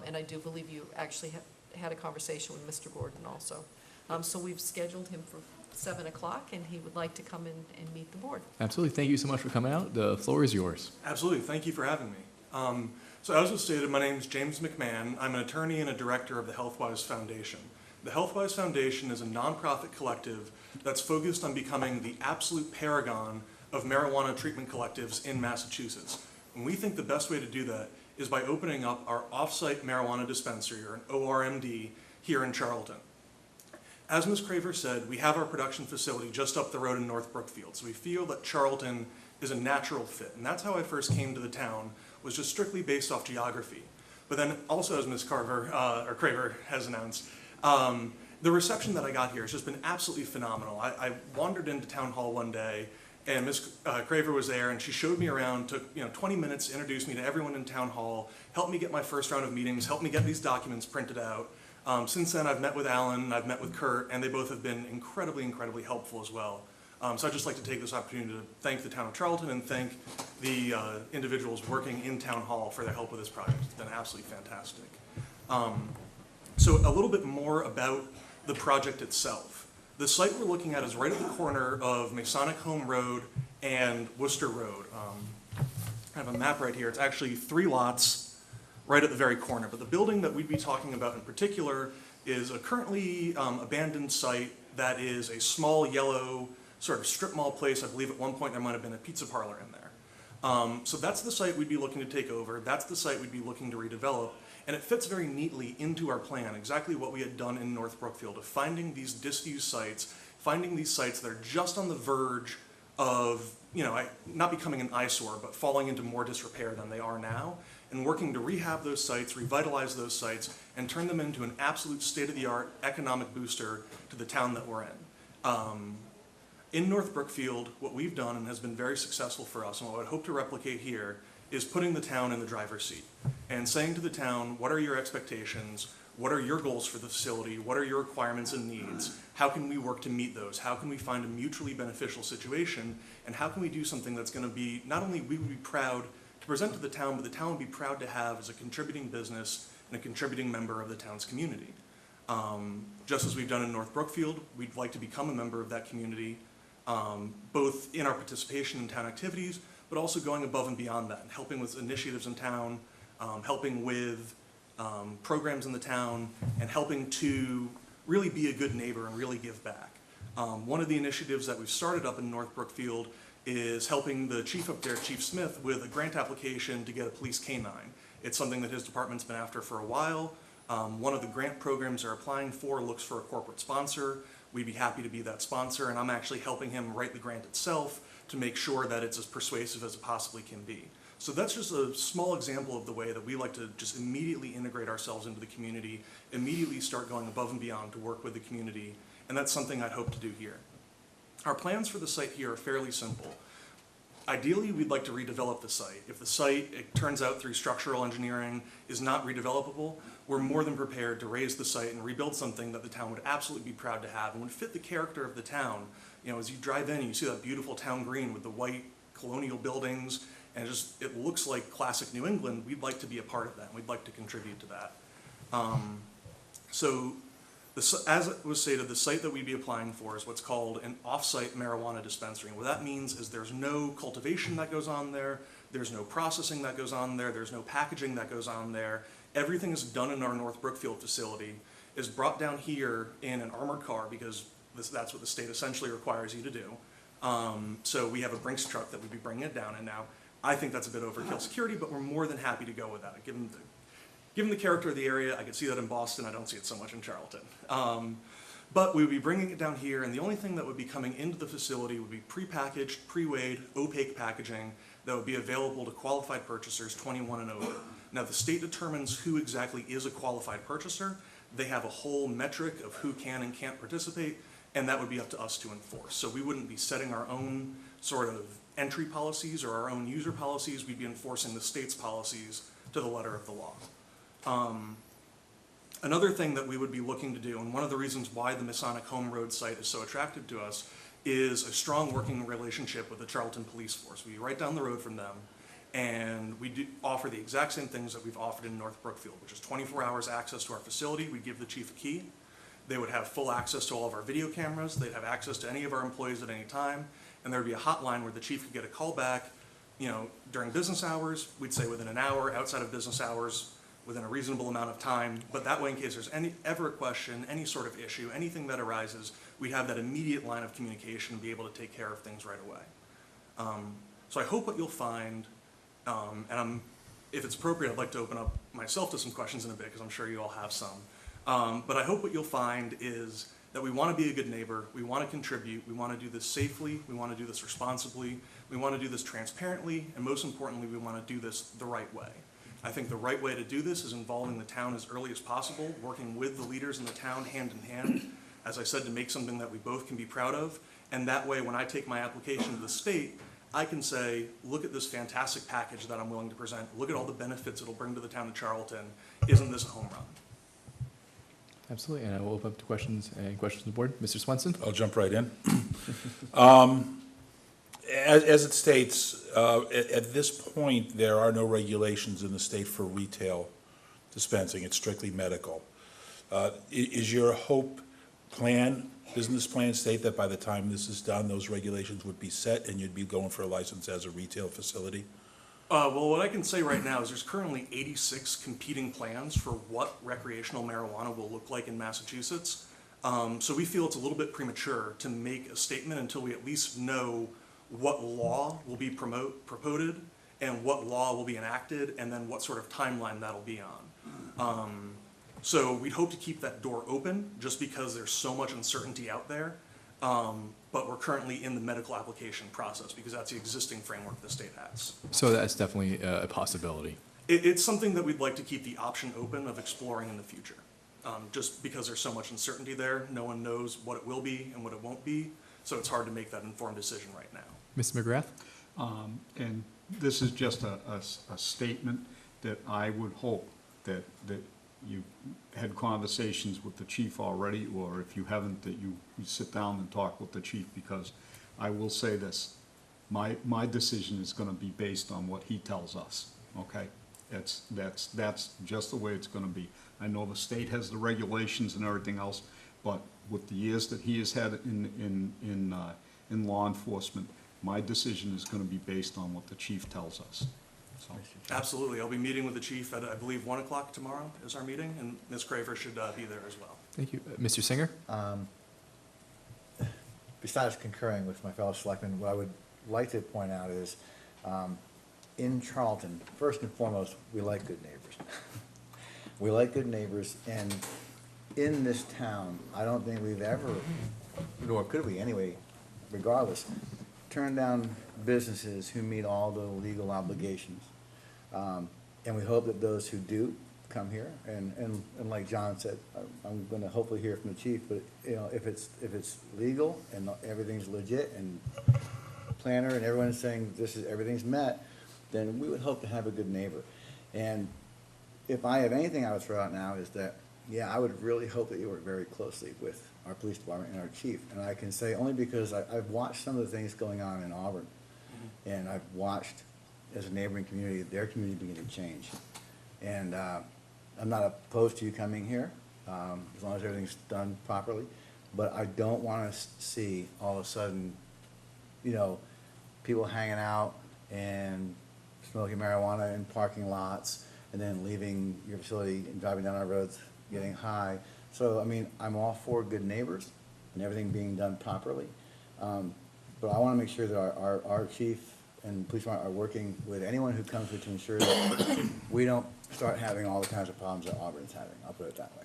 And I do believe you actually had a conversation with Mr. Gordon also. So we've scheduled him for 7 o'clock, and he would like to come in and meet the board. Absolutely. Thank you so much for coming out. The floor is yours. Absolutely. Thank you for having me. So as was stated, my name is James McMahon. I'm an attorney and a director of the HealthWise Foundation. The HealthWise Foundation is a nonprofit collective that's focused on becoming the absolute paragon of marijuana treatment collectives in Massachusetts. And we think the best way to do that is by opening up our off-site marijuana dispensary, or an ORMD, here in Charlton. As Ms. Craver said, we have our production facility just up the road in North Brookfield, so we feel that Charlton is a natural fit. And that's how I first came to the town, was just strictly based off geography. But then also, as Ms. Craver has announced, the reception that I got here has just been absolutely phenomenal. I wandered into town hall one day, and Ms. Craver was there, and she showed me around, took 20 minutes, introduced me to everyone in town hall, helped me get my first round of meetings, helped me get these documents printed out. Since then, I've met with Alan, I've met with Kurt, and they both have been incredibly, incredibly helpful as well. So I'd just like to take this opportunity to thank the town of Charlton and thank the individuals working in town hall for their help with this project. It's been absolutely fantastic. So a little bit more about the project itself. The site we're looking at is right at the corner of Masonic Home Road and Worcester Road. I have a map right here. It's actually 3 lots right at the very corner. But the building that we'd be talking about in particular is a currently abandoned site that is a small yellow sort of strip mall place. I believe at one point there might have been a pizza parlor in there. So that's the site we'd be looking to take over. That's the site we'd be looking to redevelop. And it fits very neatly into our plan, exactly what we had done in North Brookfield, of finding these disused sites, finding these sites that are just on the verge of, not becoming an eyesore, but falling into more disrepair than they are now, and working to rehab those sites, revitalize those sites, and turn them into an absolute state-of-the-art economic booster to the town that we're in. In North Brookfield, what we've done, and has been very successful for us, and what I would hope to replicate here, is putting the town in the driver's seat and saying to the town, what are your expectations? What are your goals for the facility? What are your requirements and needs? How can we work to meet those? How can we find a mutually beneficial situation? And how can we do something that's going to be, not only we would be proud to present to the town, but the town would be proud to have as a contributing business and a contributing member of the town's community. Just as we've done in North Brookfield, we'd like to become a member of that community, both in our participation in town activities, but also going above and beyond that and helping with initiatives in town, helping with programs in the town, and helping to really be a good neighbor and really give back. One of the initiatives that we've started up in North Brookfield is helping the chief up there, Chief Smith, with a grant application to get a police canine. It's something that his department's been after for a while. One of the grant programs they're applying for looks for a corporate sponsor. We'd be happy to be that sponsor, and I'm actually helping him write the grant itself to make sure that it's as persuasive as it possibly can be. So that's just a small example of the way that we like to just immediately integrate ourselves into the community, immediately start going above and beyond to work with the community, and that's something I'd hope to do here. Our plans for the site here are fairly simple. Ideally, we'd like to redevelop the site. If the site, it turns out through structural engineering, is not redevelopable, we're more than prepared to raise the site and rebuild something that the town would absolutely be proud to have and would fit the character of the town. As you drive in, you see that beautiful town green with the white colonial buildings, and it looks like classic New England. We'd like to be a part of that, and we'd like to contribute to that. As it was stated, the site that we'd be applying for is what's called an off-site marijuana dispensary. And what that means is there's no cultivation that goes on there, there's no processing that goes on there, there's no packaging that goes on there. Everything is done in our North Brookfield facility, is brought down here in an armored car, because That's what the state essentially requires you to do. So we have a Brinks truck that would be bringing it down in now. I think that's a bit overkill security, but we're more than happy to go with that. Given the character of the area, I could see that in Boston. I don't see it so much in Charlton. But we would be bringing it down here, and the only thing that would be coming into the facility would be prepackaged, pre-weighed, opaque packaging that would be available to qualified purchasers 21 and over. Now, the state determines who exactly is a qualified purchaser. They have a whole metric of who can and can't participate, and that would be up to us to enforce. So we wouldn't be setting our own sort of entry policies or our own user policies. We'd be enforcing the state's policies to the letter of the law. Another thing that we would be looking to do, and one of the reasons why the Masonic Home Road site is so attractive to us, is a strong working relationship with the Charlton Police Force. We right down the road from them, and we do offer the exact same things that we've offered in North Brookfield, which is 24 hours access to our facility. We give the chief a key. They would have full access to all of our video cameras. They'd have access to any of our employees at any time, and there would be a hotline where the chief could get a call back, during business hours. We'd say within an hour, outside of business hours, within a reasonable amount of time, but that way, in case there's ever a question, any sort of issue, anything that arises, we have that immediate line of communication and be able to take care of things right away. So I hope what you'll find, if it's appropriate, I'd like to open up myself to some questions in a bit, because I'm sure you all have some. But I hope what you'll find is that we want to be a good neighbor, we want to contribute, we want to do this safely, we want to do this responsibly, we want to do this transparently, and most importantly, we want to do this the right way. I think the right way to do this is involving the town as early as possible, working with the leaders in the town hand in hand, as I said, to make something that we both can be proud of. And that way, when I take my application to the state, I can say, look at this fantastic package that I'm willing to present. Look at all the benefits it'll bring to the town of Charlton. Isn't this a home run? Absolutely, and I will open up to questions. Any questions on the board? Mr. Swenson? I'll jump right in. As it states, at this point, there are no regulations in the state for retail dispensing. It's strictly medical. Is your business plan state that by the time this is done, those regulations would be set and you'd be going for a license as a retail facility? Well, what I can say right now is there's currently 86 competing plans for what recreational marijuana will look like in Massachusetts. So we feel it's a little bit premature to make a statement until we at least know what law will be promoted and what law will be enacted, and then what sort of timeline that'll be on. So we'd hope to keep that door open just because there's so much uncertainty out there. But we're currently in the medical application process because that's the existing framework the state has. So that's definitely a possibility. It's something that we'd like to keep the option open of exploring in the future. Just because there's so much uncertainty there, no one knows what it will be and what it won't be, so it's hard to make that informed decision right now. Mr. McGrath? And this is just a statement that I would hope that you had conversations with the chief already, or if you haven't, that you sit down and talk with the chief, because I will say this, my decision is gonna be based on what he tells us, okay? That's just the way it's gonna be. I know the state has the regulations and everything else, but with the years that he has had in law enforcement, my decision is gonna be based on what the chief tells us. So. Absolutely. I'll be meeting with the chief at, I believe, 1 o'clock tomorrow is our meeting, and Ms. Craver should be there as well. Thank you. Mr. Singer? Besides concurring with my fellow selectmen, what I would like to point out is, in Charlton, first and foremost, we like good neighbors. We like good neighbors, and in this town, I don't think we've ever, nor could we anyway, regardless, turned down businesses who meet all the legal obligations. And we hope that those who do come here, and like John said, I'm gonna hopefully hear from the chief, but, if it's legal and everything's legit and planner and everyone's saying everything's met, then we would hope to have a good neighbor. And if I have anything I would throw out now is that, yeah, I would really hope that you work very closely with our police department and our chief. And I can say only because I've watched some of the things going on in Auburn, and I've watched, as a neighboring community, their community begin to change. And I'm not opposed to you coming here, as long as everything's done properly, but I don't want to see all of a sudden, people hanging out and smoking marijuana in parking lots, and then leaving your facility and driving down our roads getting high. So, I mean, I'm all for good neighbors, and everything being done properly. But I want to make sure that our chief and police department are working with anyone who comes to ensure that we don't start having all the kinds of problems that Auburn's having. I'll put it that way.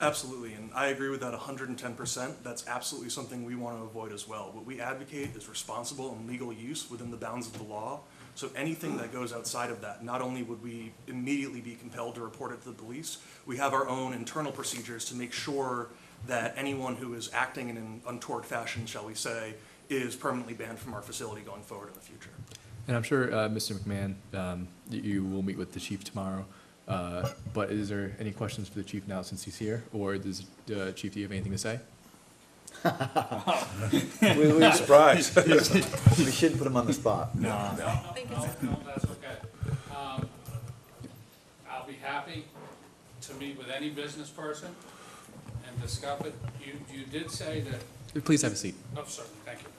Absolutely, and I agree with that 110%. That's absolutely something we want to avoid as well. What we advocate is responsible and legal use within the bounds of the law. So anything that goes outside of that, not only would we immediately be compelled to report it to the police, we have our own internal procedures to make sure that anyone who is acting in an untoward fashion, shall we say, is permanently banned from our facility going forward in the future. And I'm sure, Mr. McMahon, you will meet with the chief tomorrow. But is there any questions for the chief now since he's here? Or does, Chief, do you have anything to say? We're surprised. We shouldn't put him on the spot. No. No, that's okay. I'll be happy to meet with any business person and discuss it. You did say that, Please have a seat. oh, certainly, thank you.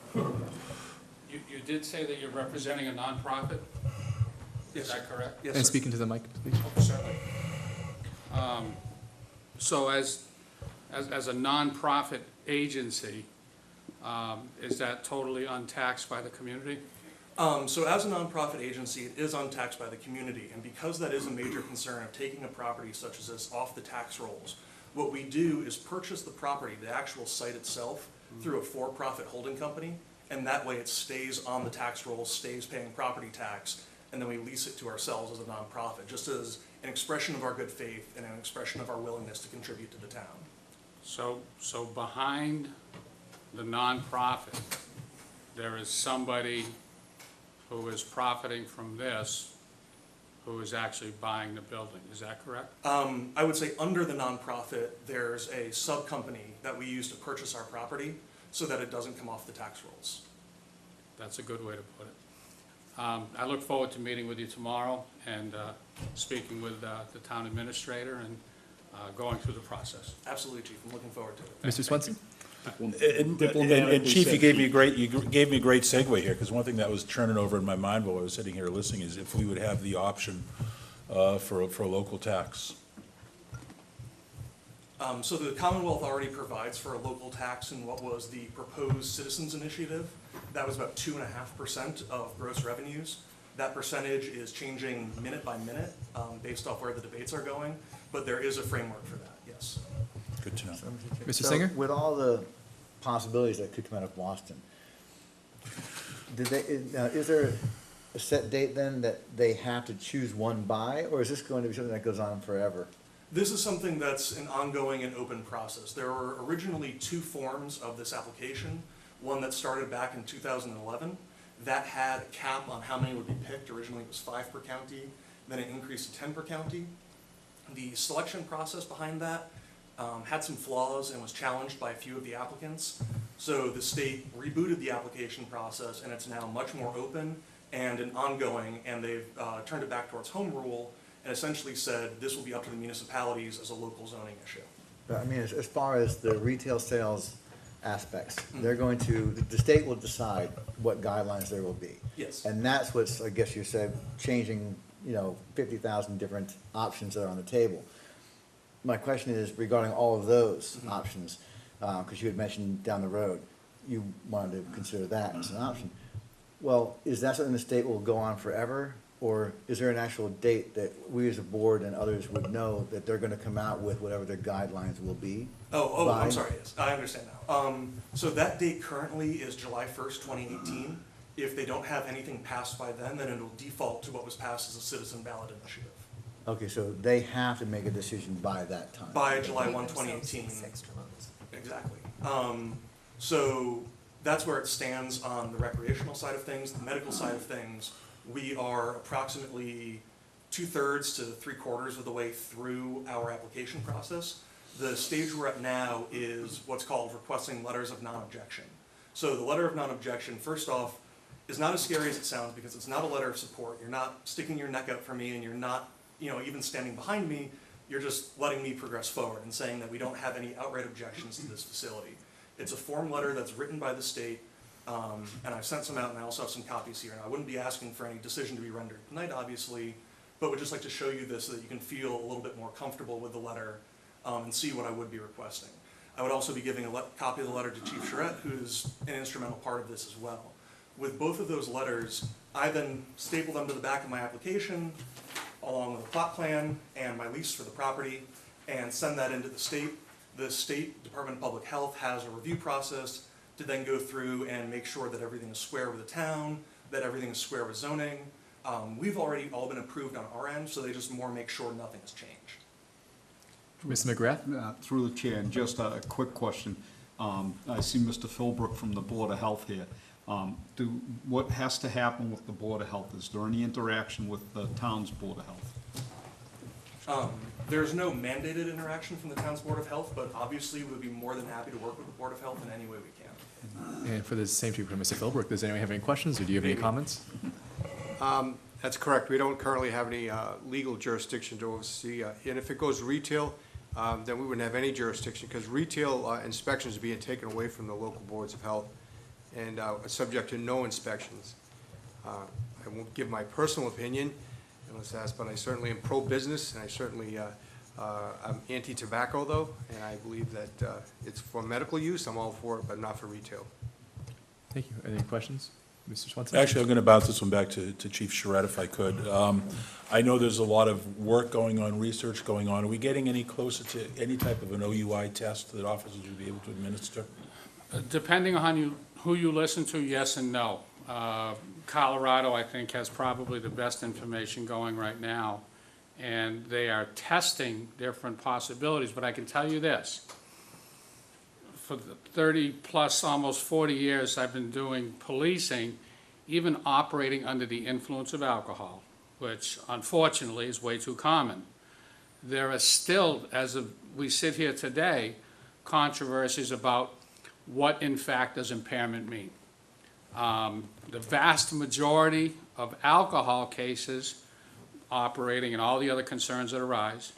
You did say that you're representing a nonprofit? Is that correct? Yes, And sir. speaking to the mic, please. Oh, certainly. So as a nonprofit agency, is that totally untaxed by the community? So as a nonprofit agency, it is untaxed by the community, and because that is a major concern of taking a property such as this off the tax rolls, what we do is purchase the property, the actual site itself, through a for-profit holding company, and that way it stays on the tax rolls, stays paying property tax, and then we lease it to ourselves as a nonprofit, just as an expression of our good faith and an expression of our willingness to contribute to the town. So behind the nonprofit, there is somebody who is profiting from this, who is actually buying the building, is that correct? I would say under the nonprofit, there's a sub-company that we use to purchase our property so that it doesn't come off the tax rolls. That's a good way to put it. I look forward to meeting with you tomorrow and speaking with the town administrator and going through the process. Absolutely, Chief, I'm looking forward to it. Mr. Swenson? And Chief, you gave me a great segue here, because one thing that was churning over in my mind while I was sitting here listening is if we would have the option for a local tax. So the Commonwealth already provides for a local tax in what was the proposed citizens initiative. That was about 2.5% of gross revenues. That percentage is changing minute by minute based off where the debates are going, but there is a framework for that, yes. Good to know. Mr. So, Singer? with all the possibilities that could come out of Boston, is there a set date then that they have to choose one by, or is this going to be something that goes on forever? This is something that's an ongoing and open process. There were originally two forms of this application. One that started back in 2011. That had a cap on how many would be picked. Originally it was 5 per county, then it increased to 10 per county. The selection process behind that had some flaws and was challenged by a few of the applicants. So the state rebooted the application process, and it's now much more open and an ongoing, and they've turned it back towards home rule and essentially said this will be up to the municipalities as a local zoning issue. But I mean, as far as the retail sales aspects, they're going to, the state will decide what guidelines there will be. Yes. And that's what's, I guess you said, changing, 50,000 different options that are on the table. My question is regarding all of those options, because you had mentioned down the road, you wanted to consider that as an option. Well, is that something the state will go on forever? Or is there an actual date that we as a board and others would know that they're gonna come out with whatever their guidelines will be? Oh, by? I'm sorry, yes, I understand now. So that date currently is July 1st, 2018. If they don't have anything passed by then it'll default to what was passed as a citizen ballot initiative. Okay, so they have to make a decision by that time. By July 1, 2018. Exactly. So that's where it stands on the recreational side of things. The medical side of things, we are approximately 2/3 to 3/4 of the way through our application process. The stage we're at now is what's called requesting letters of non-objection. So the letter of non-objection, first off, is not as scary as it sounds because it's not a letter of support. You're not sticking your neck out for me and you're not, even standing behind me. You're just letting me progress forward and saying that we don't have any outright objections to this facility. It's a form letter that's written by the state, and I've sent some out and I also have some copies here. And I wouldn't be asking for any decision to be rendered tonight, obviously, but would just like to show you this so that you can feel a little bit more comfortable with the letter and see what I would be requesting. I would also be giving a copy of the letter to Chief Charette, who's an instrumental part of this as well. With both of those letters, I then staple them to the back of my application, along with a plot plan and my lease for the property, and send that into the state. The State Department of Public Health has a review process to then go through and make sure that everything is square with the town, that everything is square with zoning. We've already all been approved on our end, so they just more make sure nothing has changed. Mr. McGrath? Through the chair, and just a quick question. I see Mr. Philbrook from the Board of Health here. What has to happen with the Board of Health? Is there any interaction with the town's Board of Health? There's no mandated interaction from the town's Board of Health, but obviously we would be more than happy to work with the Board of Health in any way we can. And for the same thing for Mr. Philbrook, does anyone have any questions, or do you have any comments? That's correct. We don't currently have any legal jurisdiction to oversee. And if it goes retail, then we wouldn't have any jurisdiction, because retail inspections are being taken away from the local boards of health and are subject to no inspections. I won't give my personal opinion unless asked, but I certainly am pro-business, and I certainly I'm anti-tobacco, though, and I believe that it's for medical use. I'm all for it, but not for retail. Thank you. Any questions? Mr. Swanson? Actually, I'm going to bounce this one back to Chief Charette, if I could. I know there's a lot of work going on, research going on. Are we getting any closer to any type of an OUI test that officers will be able to administer? Depending on who you listen to, yes and no. Colorado, I think, has probably the best information going right now, and they are testing different possibilities. But I can tell you this. For the 30 plus, almost 40 years I've been doing policing, even operating under the influence of alcohol, which unfortunately is way too common. There are still, as we sit here today, controversies about what in fact does impairment mean. The vast majority of alcohol cases operating and all the other concerns that arise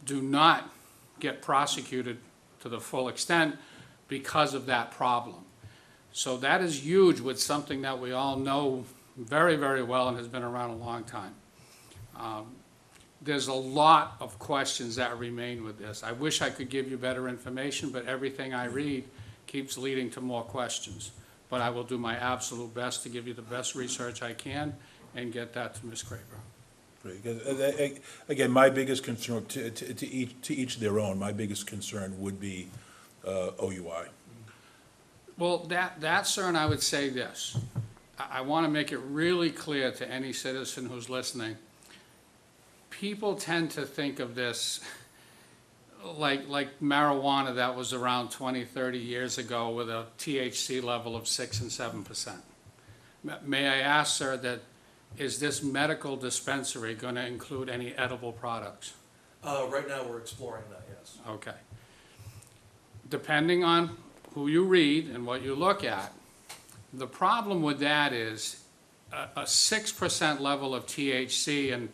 do not get prosecuted to the full extent because of that problem. So that is huge with something that we all know very, very well and has been around a long time. There's a lot of questions that remain with this. I wish I could give you better information, but everything I read keeps leading to more questions. But I will do my absolute best to give you the best research I can and get that to Ms. Craver. Again, my biggest concern, to each their own, my biggest concern would be OUI. Well, that CERN, I would say this. I want to make it really clear to any citizen who's listening. People tend to think of this like marijuana that was around 20, 30 years ago with a THC level of 6 and 7%. May I ask, sir, that is this medical dispensary going to include any edible products? Right now, we're exploring that, yes. Okay. Depending on who you read and what you look at, the problem with that is a 6% level of THC, and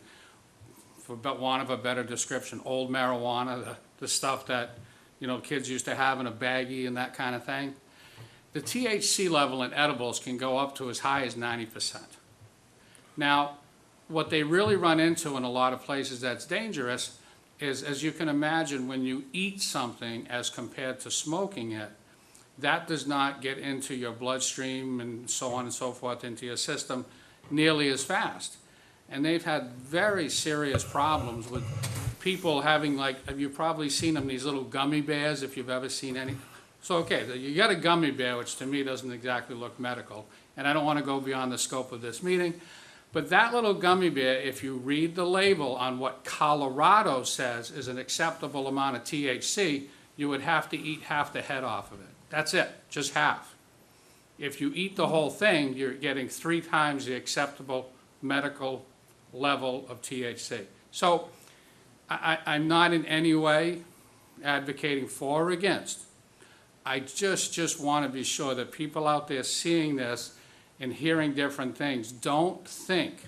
for want of a better description, old marijuana, the stuff that, you know, kids used to have in a baggie and that kind of thing. The THC level in edibles can go up to as high as 90%. Now, what they really run into in a lot of places that's dangerous is, as you can imagine, when you eat something as compared to smoking it, that does not get into your bloodstream and so on and so forth into your system nearly as fast. And they've had very serious problems with people having, like, you've probably seen them, these little gummy bears, if you've ever seen any. So, okay, you got a gummy bear, which to me doesn't exactly look medical, and I don't want to go beyond the scope of this meeting, but that little gummy bear, if you read the label on what Colorado says is an acceptable amount of THC, you would have to eat half the head off of it. That's it, just half. If you eat the whole thing, you're getting 3 times the acceptable medical level of THC. So I'm not in any way advocating for or against. I just want to be sure that people out there seeing this and hearing different things don't think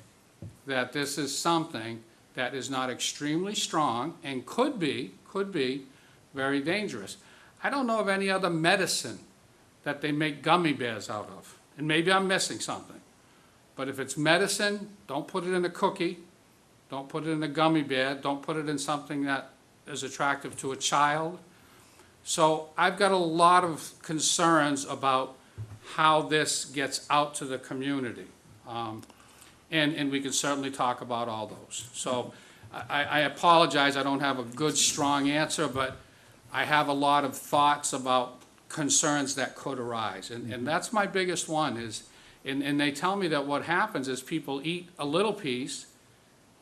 that this is something that is not extremely strong and could be very dangerous. I don't know of any other medicine that they make gummy bears out of, and maybe I'm missing something. But if it's medicine, don't put it in a cookie, don't put it in a gummy bear, don't put it in something that is attractive to a child So I've got a lot of concerns about how this gets out to the community. And we can certainly talk about all those. So I apologize, I don't have a good, strong answer, but I have a lot of thoughts about concerns that could arise. And that's my biggest one is, and they tell me that what happens is people eat a little piece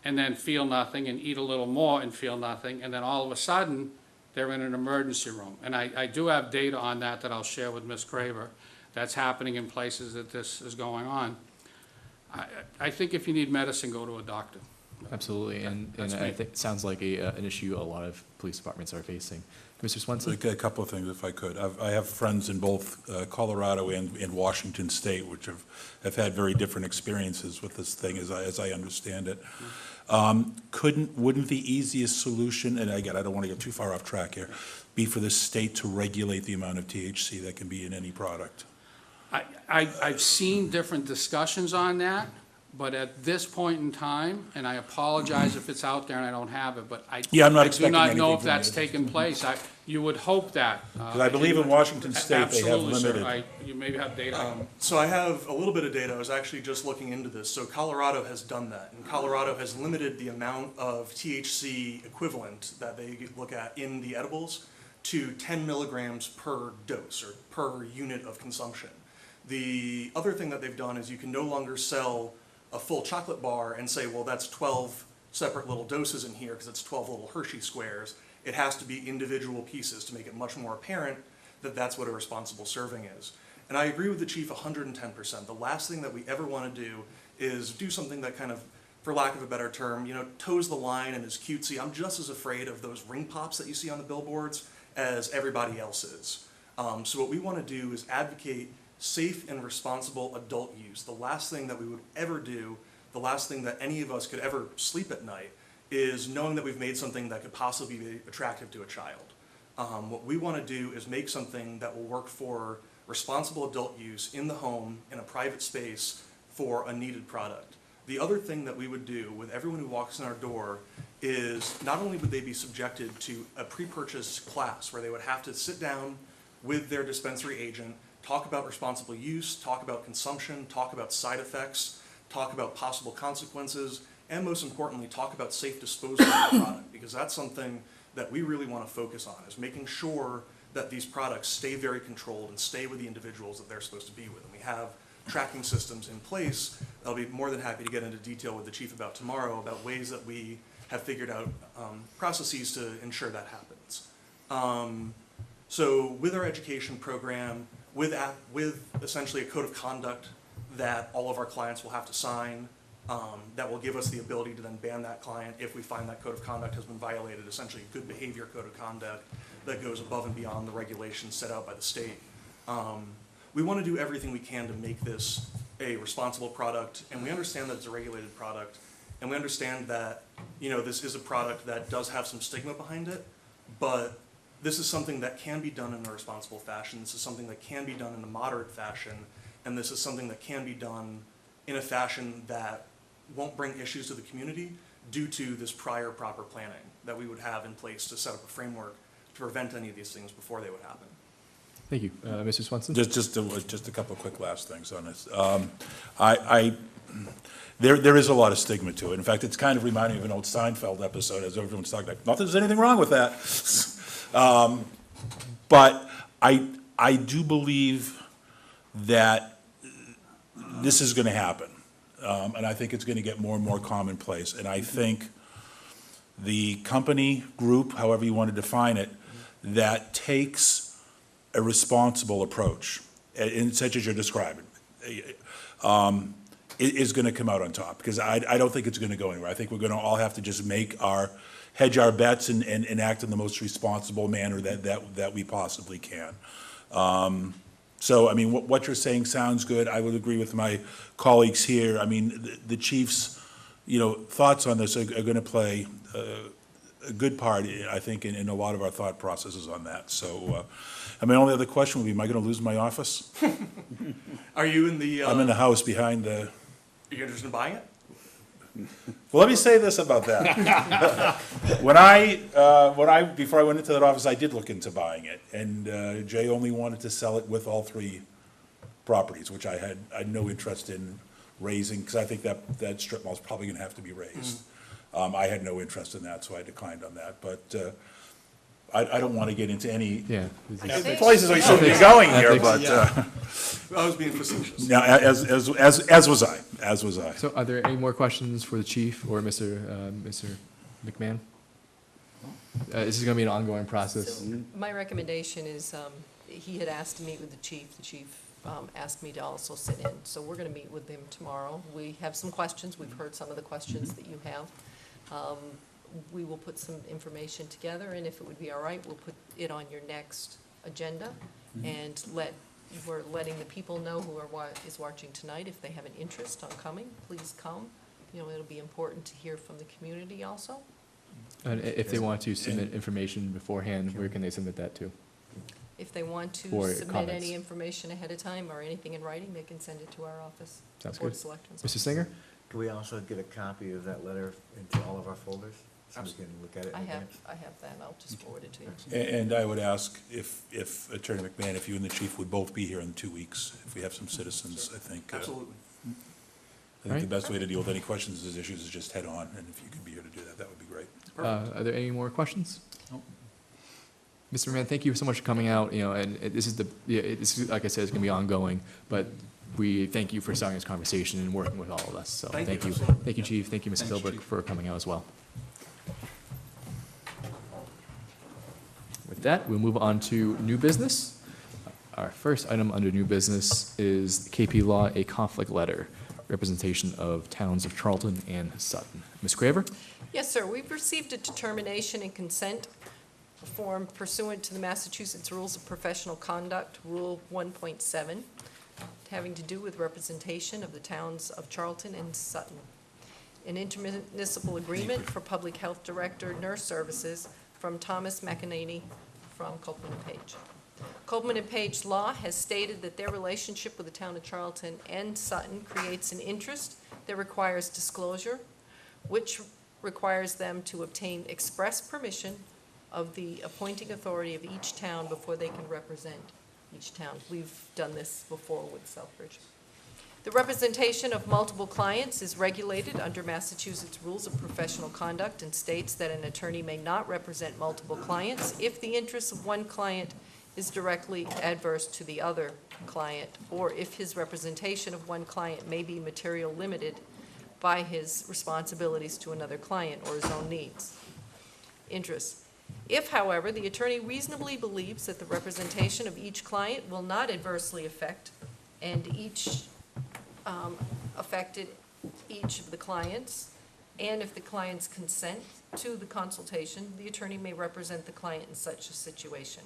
and then feel nothing, and eat a little more and feel nothing, and then all of a sudden, they're in an emergency room. And I do have data on that I'll share with Ms. Craver. That's happening in places that this is going on. I think if you need medicine, go to a doctor. Absolutely, and That's I me. think it sounds like an issue a lot of police departments are facing. Mr. Swenson? A couple of things, if I could. I have friends in both Colorado and Washington State, which have had very different experiences with this thing, as I understand it. Wouldn't the easiest solution, and again, I don't want to go too far off track here, be for the state to regulate the amount of THC that can be in any product? I've seen different discussions on that, but at this point in time, and I apologize if it's out there and I don't have it, but Yeah, I'm not I do expecting not know anything if from that's you. taken place. You would hope that. Because I believe in Washington State, they have Absolutely, sir. limited. You maybe have data. So I have a little bit of data. I was actually just looking into this. So Colorado has done that, and Colorado has limited the amount of THC equivalent that they look at in the edibles to 10 milligrams per dose or per unit of consumption. The other thing that they've done is you can no longer sell a full chocolate bar and say, well, that's 12 separate little doses in here because it's 12 little Hershey squares. It has to be individual pieces to make it much more apparent that that's what a responsible serving is. And I agree with the chief 110%. The last thing that we ever want to do is do something that kind of, for lack of a better term, toes the line and is cutesy. I'm just as afraid of those ring pops that you see on the billboards as everybody else is. So what we want to do is advocate safe and responsible adult use. The last thing that we would ever do, the last thing that any of us could ever sleep at night, is knowing that we've made something that could possibly be attractive to a child. What we want to do is make something that will work for responsible adult use in the home, in a private space, for a needed product. The other thing that we would do with everyone who walks in our door is not only would they be subjected to a pre-purchase class where they would have to sit down with their dispensary agent, talk about responsible use, talk about consumption, talk about side effects, talk about possible consequences, and most importantly, talk about safe disposal of the product, because that's something that we really want to focus on, is making sure that these products stay very controlled and stay with the individuals that they're supposed to be with. And we have tracking systems in place. I'll be more than happy to get into detail with the chief about tomorrow about ways that we have figured out processes to ensure that happens. So with our education program, with essentially a code of conduct that all of our clients will have to sign, that will give us the ability to then ban that client if we find that code of conduct has been violated, essentially a good behavior code of conduct that goes above and beyond the regulations set out by the state. We want to do everything we can to make this a responsible product, and we understand that it's a regulated product, and we understand that this is a product that does have some stigma behind it, but this is something that can be done in a responsible fashion. This is something that can be done in a moderate fashion, and this is something that can be done in a fashion that won't bring issues to the community due to this prior proper planning that we would have in place to set up a framework to prevent any of these things before they would happen. Thank you. Mr. Swenson? Just a couple of quick last things on this. There is a lot of stigma to it. In fact, it's kind of reminding me of an old Seinfeld episode, as everyone's talking about, not that there's anything wrong with that. But I do believe that this is going to happen. And I think it's going to get more and more commonplace. And I think the company group, however you want to define it, that takes a responsible approach, such as you're describing, is going to come out on top. Because I don't think it's going to go anywhere. I think we're going to all have to just hedge our bets and act in the most responsible manner that we possibly can. So, I mean, what you're saying sounds good. I would agree with my colleagues here. I mean, the chief's, thoughts on this are going to play a good part, I think, in a lot of our thought processes on that. So, my only other question would be, am I going to lose my office? Are you in the... I'm in the house behind the... Are you interested in buying it? Well, let me say this about that. Before I went into that office, I did look into buying it, and Jay only wanted to sell it with all three properties, which I had no interest in raising, because I think that strip mall is probably gonna have to be raised. I had no interest in that, so I declined on that, but I don't want to get into any Yeah. places we shouldn't be going here, but, I was being facetious. yeah, as was I. So are there any more questions for the chief or Mr. McMahon? This is gonna be an ongoing process. So my recommendation is, he had asked to meet with the chief. The chief asked me to also sit in. So we're going to meet with him tomorrow. We have some questions. We've heard some of the questions that you have. We will put some information together, and if it would be all right, we'll put it on your next agenda and we're letting the people know who is watching tonight, if they have an interest on coming, please come. You know, it'll be important to hear from the community also. And if they want to submit information beforehand, where can they submit that to? If they want to Or submit comments. any information ahead of time or anything in writing, they can send it to our office. Sounds Board good. of Selectmen's Mr. office. Singer? Can we also get a copy of that letter into all of our folders? So we can look at it in I have advance? that. I'll just forward it to you. And I would ask if Attorney McMahon, if you and the chief would both be here in 2 weeks, if we have some citizens, I think. Absolutely. I think the best way to deal with any questions or issues is just head on, and if you could be here to do that, that would be great. Are there any more questions? Mr. McMahon, thank you so much for coming out, and this is like I said, it's gonna be ongoing, but we thank you for starting this conversation and working with all of us, so Thank thank you. you. Thank you, Chief, thank you, Mrs. Philbrook, for coming out as well. With that, we'll move on to new business. Our first item under new business is KP Law, a conflict letter, representation of towns of Charlton and Sutton. Ms. Craver? Yes, sir. We've received a determination and consent form pursuant to the Massachusetts Rules of Professional Conduct, Rule 1.7, having to do with representation of the towns of Charlton and Sutton. An intermunicipal agreement for public health director nurse services from Thomas McEnany from Copeland and Page. Copeland and Page Law has stated that their relationship with the town of Charlton and Sutton creates an interest that requires disclosure, which requires them to obtain express permission of the appointing authority of each town before they can represent each town. We've done this before with Southbridge. The representation of multiple clients is regulated under Massachusetts Rules of Professional Conduct and states that an attorney may not represent multiple clients if the interests of one client is directly adverse to the other client, or if his representation of one client may be material limited by his responsibilities to another client or his own needs, interests. If, however, the attorney reasonably believes that the representation of each client will not adversely affect affected each of the clients, and if the clients consent to the consultation, the attorney may represent the client in such a situation.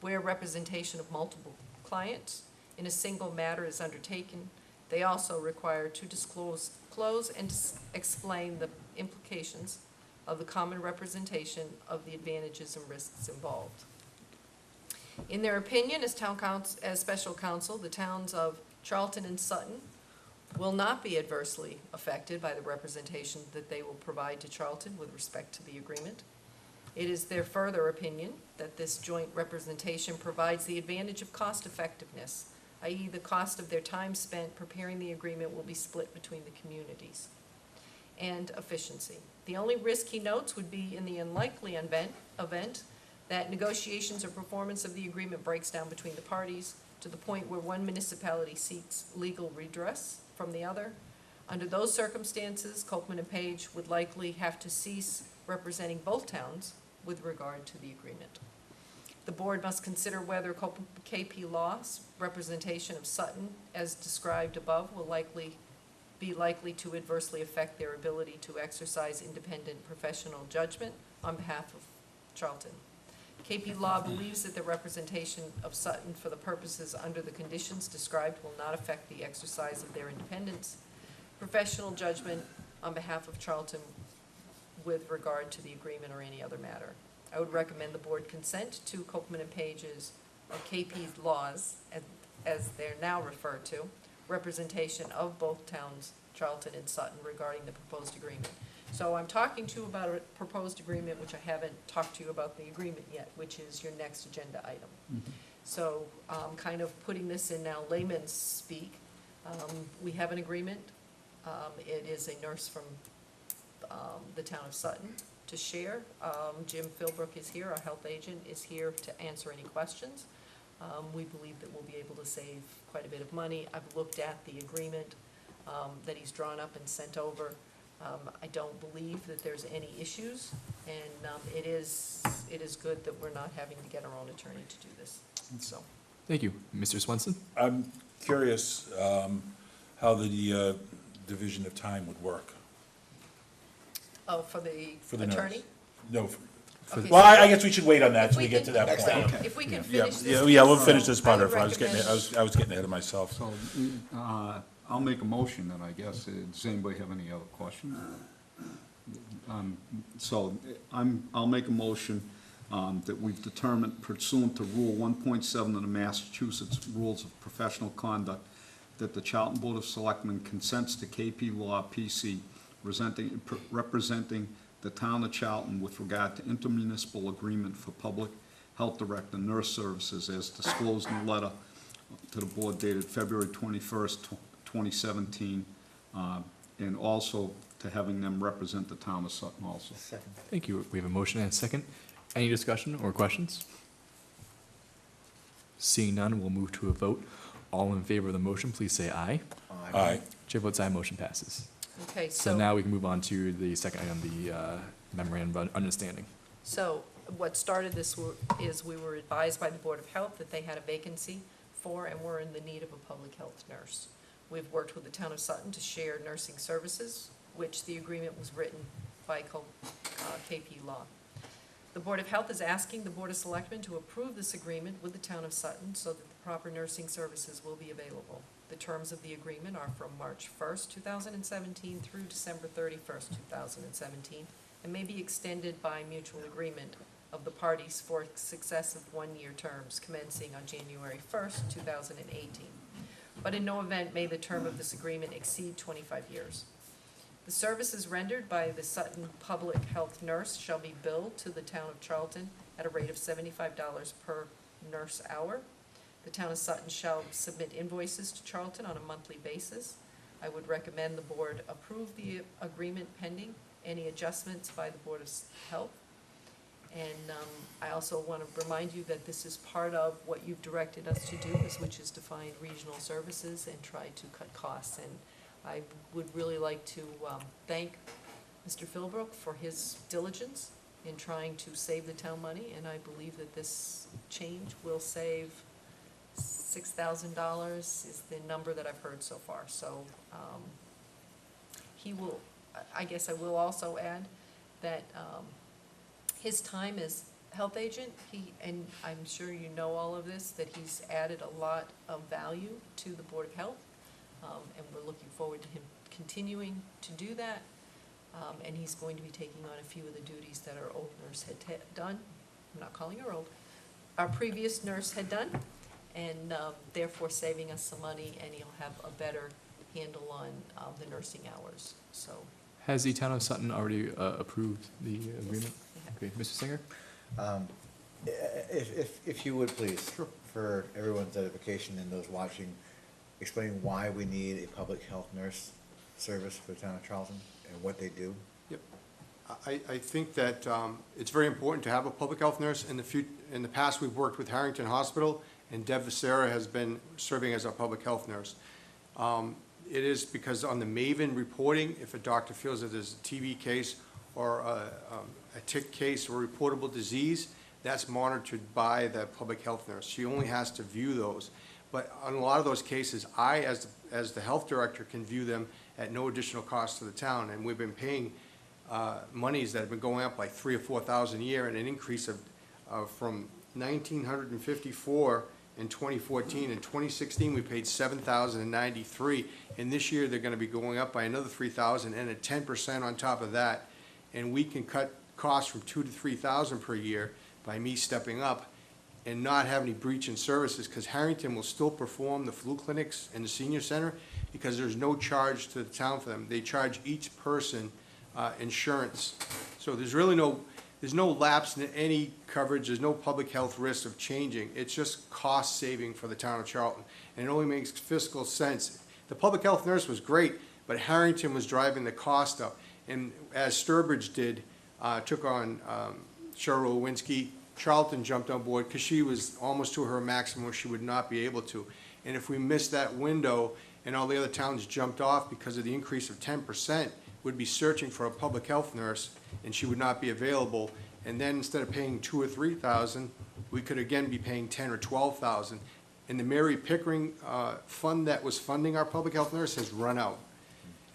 Where representation of multiple clients in a single matter is undertaken, they also require to disclose and explain the implications of the common representation of the advantages and risks involved. In their opinion, as special counsel, the towns of Charlton and Sutton will not be adversely affected by the representation that they will provide to Charlton with respect to the agreement. It is their further opinion that this joint representation provides the advantage of cost effectiveness, i.e. the cost of their time spent preparing the agreement will be split between the communities, and efficiency. The only risk, he notes, would be in the unlikely event that negotiations or performance of the agreement breaks down between the parties to the point where one municipality seeks legal redress from the other. Under those circumstances, Copeland and Page would likely have to cease representing both towns with regard to the agreement. The board must consider whether KP Law's representation of Sutton, as described above, will be likely to adversely affect their ability to exercise independent professional judgment on behalf of Charlton. KP Law believes that the representation of Sutton for the purposes under the conditions described will not affect the exercise of their independence, professional judgment on behalf of Charlton with regard to the agreement or any other matter. I would recommend the board consent to Copeland and Page's, or KP Law's, as they're now referred to, representation of both towns, Charlton and Sutton regarding the proposed agreement. So I'm talking to you about a proposed agreement, which I haven't talked to you about the agreement yet, which is your next agenda item. So, kind of putting this in now layman's speak, we have an agreement. It is a nurse from the town of Sutton to share. Jim Philbrook is here, our health agent, is here to answer any questions. We believe that we'll be able to save quite a bit of money. I've looked at the agreement that he's drawn up and sent over. I don't believe that there's any issues, and it is good that we're not having to get our own attorney to do this, so. Thank you. Mr. Swenson? I'm curious how the division of time would work Oh, for the for the nurse. attorney? No, Okay, well, so I guess we should wait on that if till we we get can- to that Next point. time. If we can Yeah, finish this. yeah, we'll piece, finish this part I of it. would I was getting, recommend- I was getting ahead of myself. So, I'll make a motion then, I guess. Does anybody have any other questions? I'll make a motion that we've determined pursuant to Rule 1.7 of the Massachusetts Rules of Professional Conduct that the Charlton Board of Selectmen consents to KP Law PC representing the town of Charlton with regard to intermunicipal agreement for public health director nurse services as disclosed in the letter to the board dated February 21st, 2017, and also to having them represent the town of Sutton also. Second. Thank you. We have a motion and a second. Any discussion or questions? Seeing none, we'll move to a vote. All in favor of the motion, please say aye. Aye. Chair votes aye, motion passes. Okay, So now we can move on to the second item, the memorandum of understanding. So what started this is we were advised by the Board of Health that they had a vacancy for and were in the need of a public health nurse. We've worked with the town of Sutton to share nursing services, which the agreement was written by KP Law. The Board of Health is asking the Board of Selectmen to approve this agreement with the town of Sutton so that the proper nursing services will be available. The terms of the agreement are from March 1st, 2017 through December 31st, 2017, and may be extended by mutual agreement of the parties for successive one-year terms commencing on January 1st, 2018. But in no event may the term of this agreement exceed 25 years. The services rendered by the Sutton Public Health Nurse shall be billed to the town of Charlton at a rate of $75 per nurse hour. The town of Sutton shall submit invoices to Charlton on a monthly basis. I would recommend the board approve the agreement pending any adjustments by the Board of Health. And I also want to remind you that this is part of what you've directed us to do, which is to find regional services and try to cut costs. And I would really like to thank Mr. Philbrook for his diligence in trying to save the town money, and I believe that this change will save $6,000 is the number that I've heard so far. So he will, I guess I will also add that his time as health agent, and I'm sure you know all of this, that he's added a lot of value to the Board of Health, and we're looking forward to him continuing to do that. And he's going to be taking on a few of the duties that our old nurse had done. I'm not calling her old. Our previous nurse had done, and therefore saving us some money, and he'll have a better handle on the nursing hours, so. Has the town of Sutton already approved the agreement? Okay, Mr. Singer? If you would please, for everyone's edification and those watching, explain why we need a public health nurse service for the town of Charlton and what they do. Yep. I think that it's very important to have a public health nurse. In the past, we've worked with Harrington Hospital, and Deb Vicera has been serving as our public health nurse. It is because on the Maven reporting, if a doctor feels that there's a TB case or a tick case or a reportable disease, that's monitored by the public health nurse. She only has to view those. But on a lot of those cases, I, as the health director, can view them at no additional cost to the town. And we've been paying monies that have been going up by $3,000 or $4,000 a year, and an increase of from $1,954 in 2014. In 2016, we paid $7,093, and this year they're going to be going up by another $3,000 and at 10% on top of that. And we can cut costs from $2,000 to $3,000 per year by me stepping up. and not have any breach in services, because Harrington will still perform the flu clinics in the senior center, because there's no charge to the town for them. They charge each person insurance. So there's really there's no lapse in any coverage, there's no public health risk of changing. It's just cost saving for the town of Charlton, and it only makes fiscal sense. The public health nurse was great, but Harrington was driving the cost up. And as Sturbridge did, took on Cheryl Lewinsky, Charlton jumped on board because she was almost to her maximum, she would not be able to. And if we missed that window and all the other towns jumped off because of the increase of 10%, would be searching for a public health nurse, and she would not be available. And then instead of paying $2,000 or $3,000, we could again be paying $10,000 or $12,000. And the Mary Pickering fund that was funding our public health nurse has run out.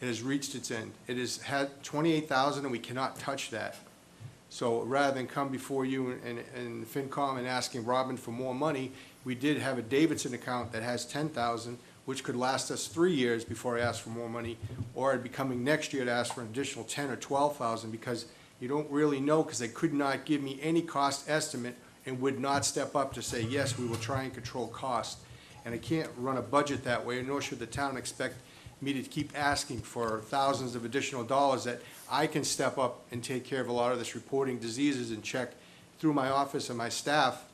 It has reached its end. It has had $28,000, and we cannot touch that. So rather than come before you and FinCom and asking Robin for more money, we did have a Davidson account that has $10,000, which could last us 3 years before I ask for more money, or it'd be coming next year to ask for an additional $10,000 or $12,000, because you don't really know, because they could not give me any cost estimate and would not step up to say, yes, we will try and control cost. And I can't run a budget that way, nor should the town expect me to keep asking for thousands of additional dollars that I can step up and take care of a lot of this reporting diseases and check through my office and my staff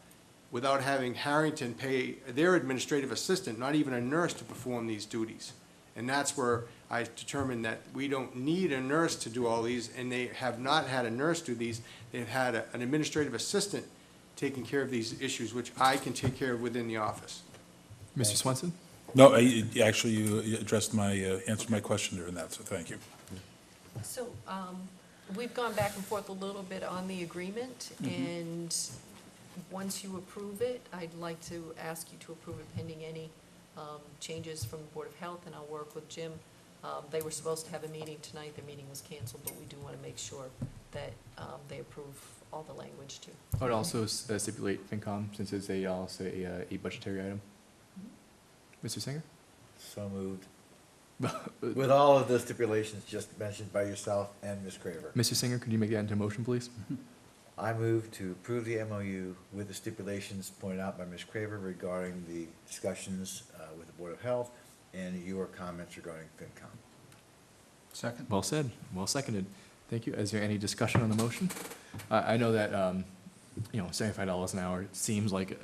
without having Harrington pay their administrative assistant, not even a nurse, to perform these duties. And that's where I determined that we don't need a nurse to do all these, and they have not had a nurse do these. They've had an administrative assistant taking care of these issues, which I can take care of within the office. Mr. Swenson? No, actually, you addressed answered my question during that, so thank you. So, we've gone back and forth a little bit on the agreement, and once you approve it, I'd like to ask you to approve it pending any changes from the Board of Health, and I'll work with Jim. They were supposed to have a meeting tonight, their meeting was canceled, but we do want to make sure that they approve all the language too. I would also stipulate FinCom, since it's also a budgetary item. Mr. Singer? So moved. With all of the stipulations just mentioned by yourself and Ms. Craver. Mr. Singer, could you make that into a motion, please? I move to approve the MOU with the stipulations pointed out by Ms. Craver regarding the discussions with the Board of Health and your comments regarding FinCom. Second? Well said, well seconded. Thank you. Is there any discussion on the motion? I know that, $75 an hour seems like a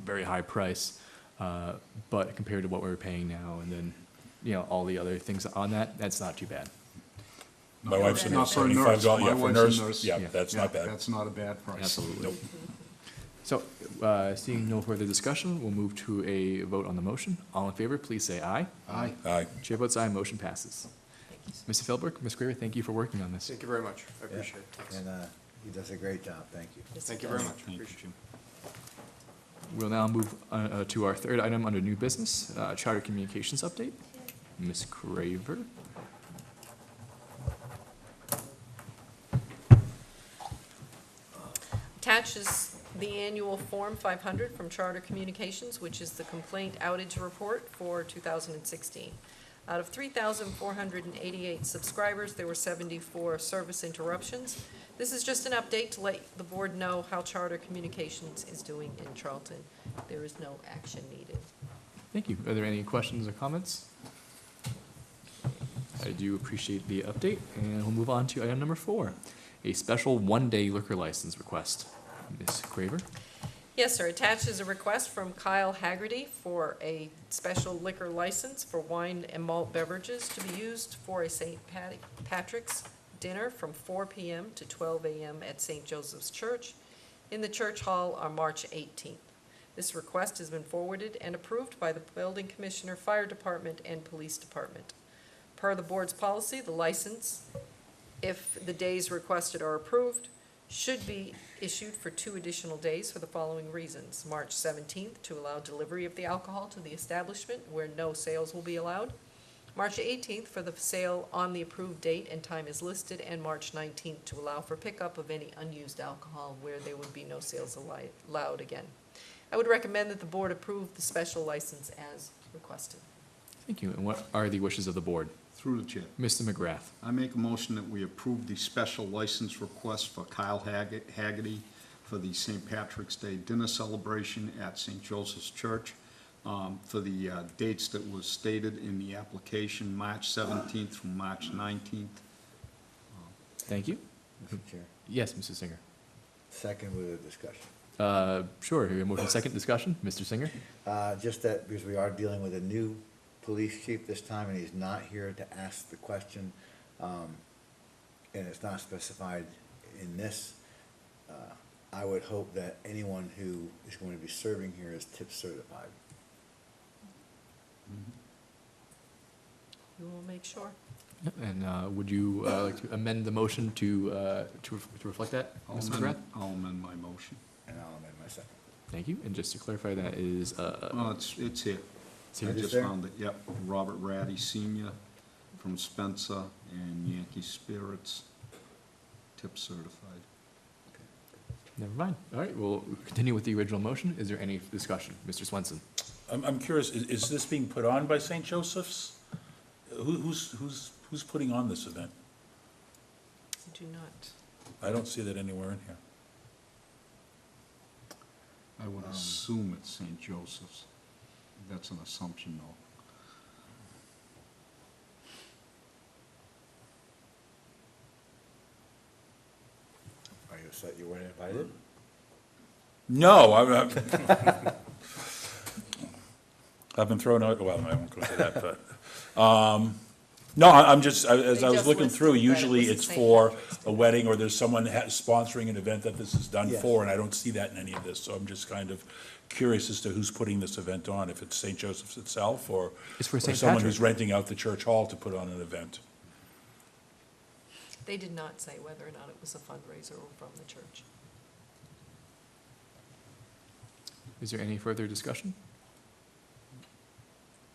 very high price, but compared to what we're paying now, and then, all the other things on that, that's not too bad. My wife's a nurse, Not for a nurse. $75, My yeah, for a wife's a nurse, nurse. yeah, Yeah. that's not bad. That's not a bad price. Absolutely. So, seeing no further discussion, we'll move to a vote on the motion. All in favor, please say aye. Aye. Aye. Chair votes aye, motion passes. Thank you. Mr. Feldberg, Ms. Graver, thank you for working on this. Thank you very much. I Yeah. appreciate it. Thanks. And he does a great job, thank you. Yes, Thank it you very does. much. Appreciate it. We'll now move to our third item under new business, charter communications update. Ms. Craver. Attached is the annual Form 500 from Charter Communications, which is the complaint outage report for 2016. Out of 3,488 subscribers, there were 74 service interruptions. This is just an update to let the board know how Charter Communications is doing in Charlton. There is no action needed. Thank you. Are there any questions or comments? I do appreciate the update, and we'll move on to item number 4, a special one-day liquor license request. Ms. Craver? Yes, sir. Attached is a request from Kyle Haggerty for a special liquor license for wine and malt beverages to be used for a St. Patrick's dinner from 4 p.m. to 12 a.m. at St. Joseph's Church in the Church Hall on March 18th. This request has been forwarded and approved by the Building Commissioner, Fire Department, and Police Department. Per the board's policy, the license, if the days requested are approved, should be issued for 2 additional days for the following reasons. March 17th to allow delivery of the alcohol to the establishment where no sales will be allowed. March 18th for the sale on the approved date and time is listed, and March 19th to allow for pickup of any unused alcohol where there would be no sales allowed again. I would recommend that the board approve the special license as requested. Thank you. And what are the wishes of the board? Through the chair. Mr. McGrath? I make a motion that we approve the special license request for Kyle Haggerty for the St. Patrick's Day dinner celebration at St. Joseph's Church, for the dates that was stated in the application, March 17th through March 19th. Thank you. Mr. Chair. Yes, Mrs. Singer. Second with a discussion. Sure, here, motion second discussion, Mr. Singer? Just that, because we are dealing with a new police chief this time, and he's not here to ask the question, and it's not specified in this, I would hope that anyone who is going to be serving here is tip certified. We will make sure. Yep, and would you like to amend the motion to reflect that, Mr. McGrath? I'll amend my motion. And I'll amend my second. Thank you, and just to clarify, that is, Oh, it's here. it's here. I It is just there? found it, yep. Robert Ratty Senior from Spencer and Yankee Spirits, tip certified. Never mind. All right, we'll continue with the original motion. Is there any discussion? Mr. Swenson? I'm curious, is this being put on by St. Joseph's? Who's putting on this event? I do not. I don't see that anywhere in here. I would assume it's St. Joseph's. That's an assumption, though. Are you upset you weren't invited? No, I've been thrown out, well, I won't go to that, but, no, I'm just, as I They was just looking listed through, that it usually was a it's St. for Patrick's Day. a wedding, or there's someone sponsoring an event that this is done Yes. for, and I don't see that in any of this, so I'm just kind of curious as to who's putting this event on, if it's St. Joseph's itself, or It's for or St. someone Patrick. who's renting out the church hall to put on an event. They did not say whether or not it was a fundraiser or from the church. Is there any further discussion?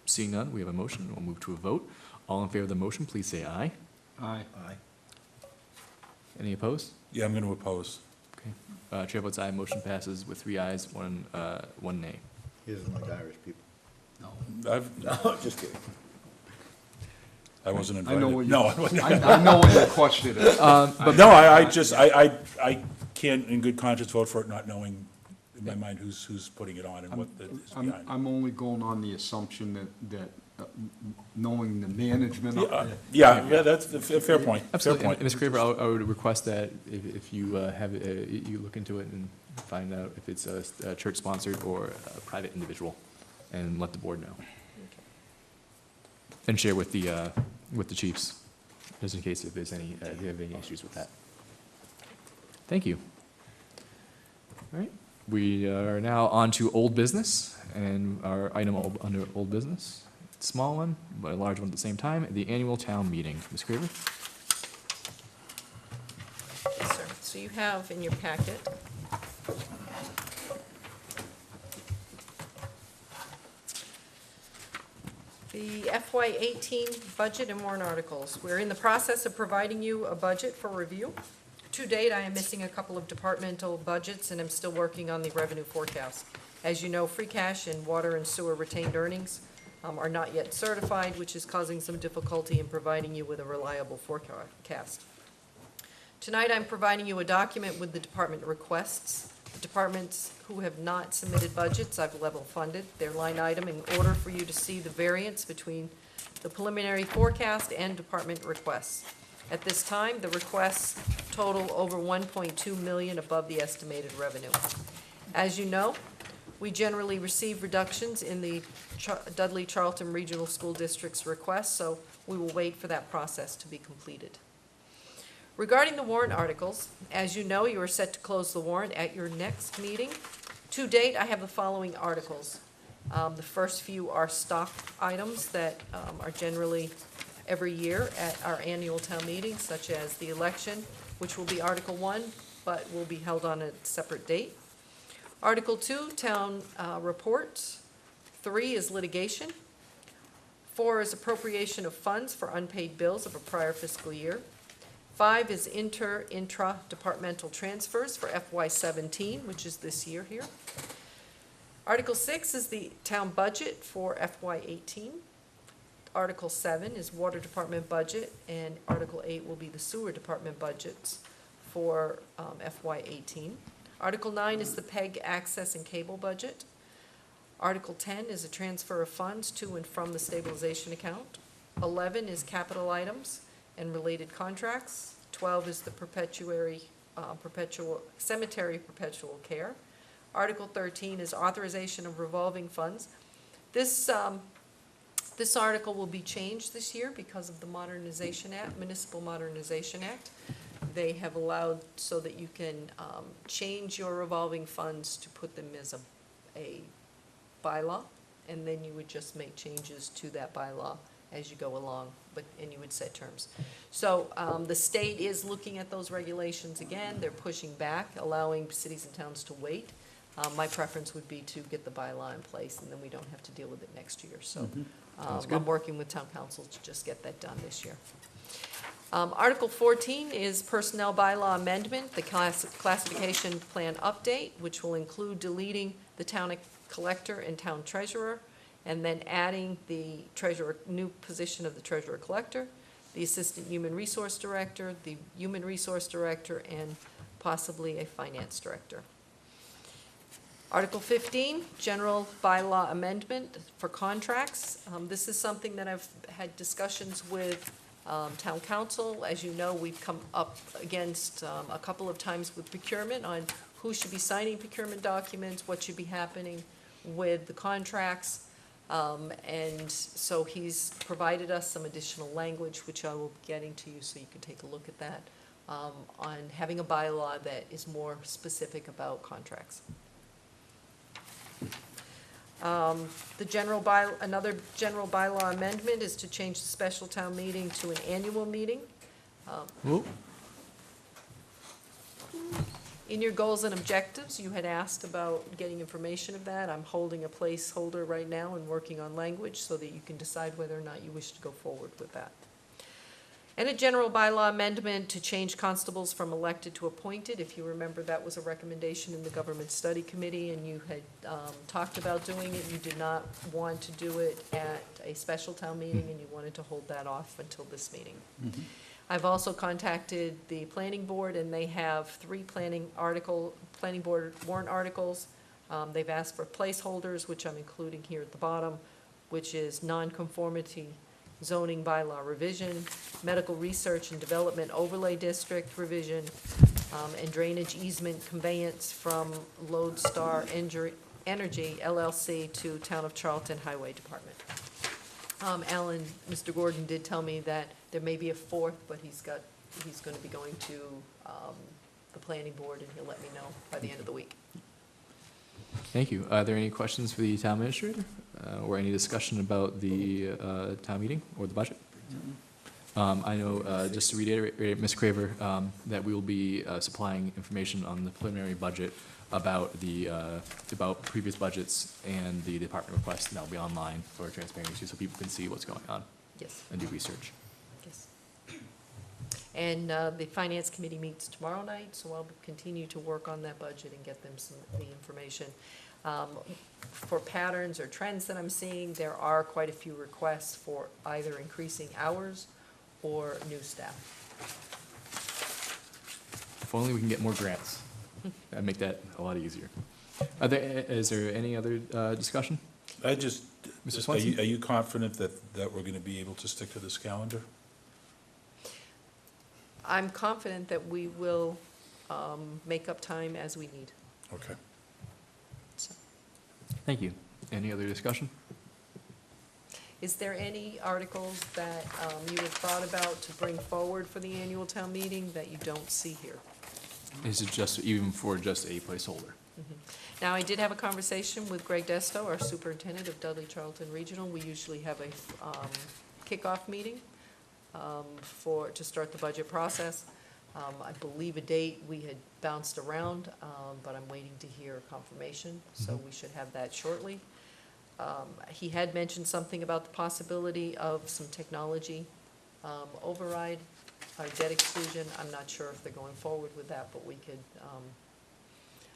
Seeing none, we have a motion. We'll move to a vote. All in favor of the motion, please say aye. Aye. Aye. Any opposed? Yeah, I'm gonna oppose. Okay. Chair votes aye. Motion passes with 3 ayes, one nay. He doesn't like Irish people. No, Just kidding. I wasn't I invited. know what you, No, I know what your question is. but no, I can't in good conscience vote for it, not knowing in my mind who's putting it on and what is behind it. I'm only going on the assumption that knowing the management of it. Yeah, that's a fair point, fair Absolutely. point. And Ms. Craver, I would request that if you have, you look into it and find out if it's a church-sponsored or a private individual, and let the board know. And share with the chiefs, just in case if there's any, if you have any issues with that. Thank you. All right, we are now on to old business, and our item under old business, small one, but a large one at the same time, the annual town meeting. Ms. Craver? Yes, sir. So you have in your packet the FY18 budget and warrant articles. We're in the process of providing you a budget for review. To date, I am missing a couple of departmental budgets, and I'm still working on the revenue forecast. As you know, free cash and water and sewer retained earnings are not yet certified, which is causing some difficulty in providing you with a reliable forecast. Tonight, I'm providing you a document with the department requests. Departments who have not submitted budgets, I've level funded their line item in order for you to see the variance between the preliminary forecast and department requests. At this time, the requests total over 1.2 million above the estimated revenue. As you know, we generally receive reductions in the Dudley Charlton Regional School District's request, so we will wait for that process to be completed. Regarding the warrant articles, as you know, you are set to close the warrant at your next meeting. To date, I have the following articles. The first few are stock items that are generally every year at our annual town meeting, such as the election, which will be Article 1, but will be held on a separate date. Article 2, town reports. 3 is litigation. 4 is appropriation of funds for unpaid bills of a prior fiscal year. 5 is intra-departmental transfers for FY17, which is this year here. Article 6 is the town budget for FY18. Article 7 is water department budget, and Article 8 will be the sewer department budgets for FY18. Article 9 is the PEG access and cable budget. Article 10 is a transfer of funds to and from the stabilization account. 11 is capital items and related contracts. 12 is the cemetery perpetual care. Article 13 is authorization of revolving funds. This article will be changed this year because of the Modernization Act, Municipal Modernization Act. They have allowed so that you can change your revolving funds to put them as a bylaw, and then you would just make changes to that bylaw as you go along, and you would set terms. So the state is looking at those regulations again. They're pushing back, allowing cities and towns to wait. My preference would be to get the bylaw in place, and then we don't have to deal with it next year. So I'm working with town council to just get that done this year. Article 14 is personnel bylaw amendment, the classification plan update, which will include deleting the town collector and town treasurer, and then adding the new position of the treasurer collector, the assistant human resource director, the human resource director, and possibly a finance director. Article 15, general bylaw amendment for contracts. This is something that I've had discussions with town council. As you know, we've come up against a couple of times with procurement on who should be signing procurement documents, what should be happening with the contracts. And so he's provided us some additional language, which I will be getting to you so you can take a look at that, on having a bylaw that is more specific about contracts. Another general bylaw amendment is to change the special town meeting to an annual meeting. In your goals and objectives, you had asked about getting information of that. I'm holding a placeholder right now and working on language so that you can decide whether or not you wish to go forward with that. And a general bylaw amendment to change constables from elected to appointed. If you remember, that was a recommendation in the Government Study Committee, and you had talked about doing it. You did not want to do it at a special town meeting, and you wanted to hold that off until this meeting. I've also contacted the planning board, and they have 3 planning board warrant articles. They've asked for placeholders, which I'm including here at the bottom, which is nonconformity zoning bylaw revision, medical research and development overlay district revision, and drainage easement conveyance from Lodestar Energy LLC to Town of Charlton Highway Department. Alan, Mr. Gordon did tell me that there may be a 4th, but he's going to be going to the planning board, and he'll let me know by the end of the week. Thank you. Are there any questions for the town administrator, or any discussion about the town meeting or the budget? I know, just to reiterate, Ms. Craver, that we will be supplying information on the preliminary budget about about previous budgets and the department requests, and that'll be online for transparency so people can see what's going on. Yes. And do research. Yes. And the Finance Committee meets tomorrow night, so I'll continue to work on that budget and get them the information. For patterns or trends that I'm seeing, there are quite a few requests for either increasing hours or new staff. If only we can get more grants. That'd make that a lot easier. Is there any other discussion? Mr. Swenson? Are you confident that we're going to be able to stick to this calendar? I'm confident that we will make up time as we need. Okay. So, Thank you. Any other discussion? is there any articles that you have thought about to bring forward for the annual town meeting that you don't see here? Is it just, even for just a placeholder? Now, I did have a conversation with Greg Desto, our superintendent of Dudley Charlton Regional. We usually have a kickoff meeting to start the budget process. I believe a date we had bounced around, but I'm waiting to hear confirmation, so we should have that shortly. He had mentioned something about the possibility of some technology override or debt exclusion. I'm not sure if they're going forward with that, but we could,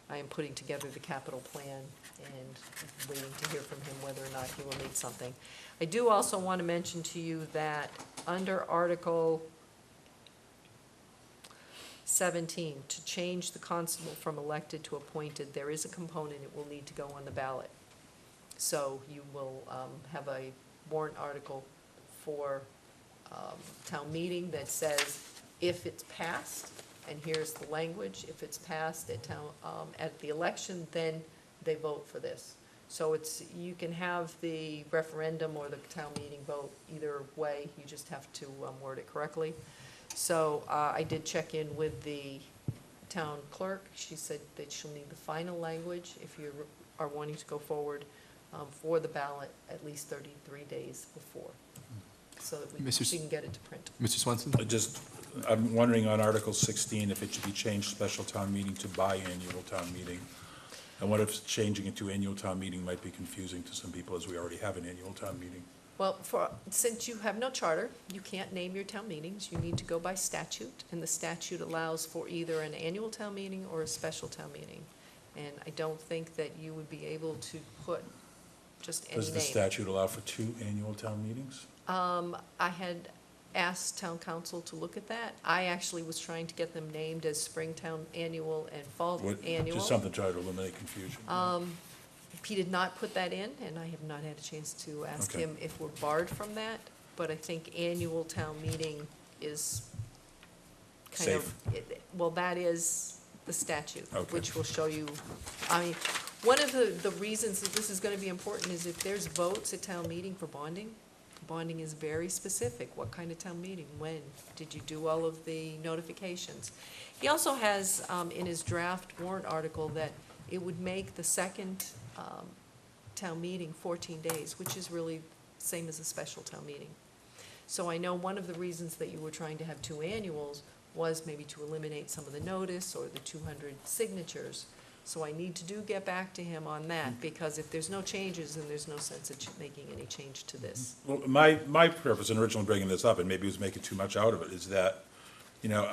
I am putting together the capital plan and waiting to hear from him whether or not he will need something. I do also want to mention to you that under Article 17, to change the constable from elected to appointed, there is a component, it will need to go on the ballot. So you will have a warrant article for town meeting that says, if it's passed, and here's the language, if it's passed at at the election, then they vote for this. So it's, you can have the referendum or the town meeting vote either way, you just have to word it correctly. So I did check in with the town clerk, she said that she'll need the final language if you are wanting to go forward for the ballot at least 33 days before, so that she can get it to print. Mr. Swenson? I'm wondering on Article 16 if it should be changed special town meeting to biannual town meeting. And what if changing it to annual town meeting might be confusing to some people, as we already have an annual town meeting? Well, since you have no charter, you can't name your town meetings, you need to go by statute, and the statute allows for either an annual town meeting or a special town meeting. And I don't think that you would be able to put just any name. Does the statute allow for 2 annual town meetings? I had asked town council to look at that. I actually was trying to get them named as Springtown Annual and Fall Annual. Just something to try to eliminate confusion. He did not put that in, and I have not had a chance to ask Okay. him if we're barred from that, but I think annual town meeting is kind of, well, that is the statute, Okay. which will show you, I mean, one of the reasons that this is gonna be important is if there's votes at town meeting for bonding, bonding is very specific. What kind of town meeting? When? Did you do all of the notifications? He also has, in his draft warrant article, that it would make the second town meeting 14 days, which is really same as a special town meeting. So I know one of the reasons that you were trying to have 2 annuals was maybe to eliminate some of the notice or the 200 signatures. So I need to get back to him on that, because if there's no changes, then there's no sense of making any change to this. Well, my purpose in originally bringing this up, and maybe it was making too much out of it, is that, you know,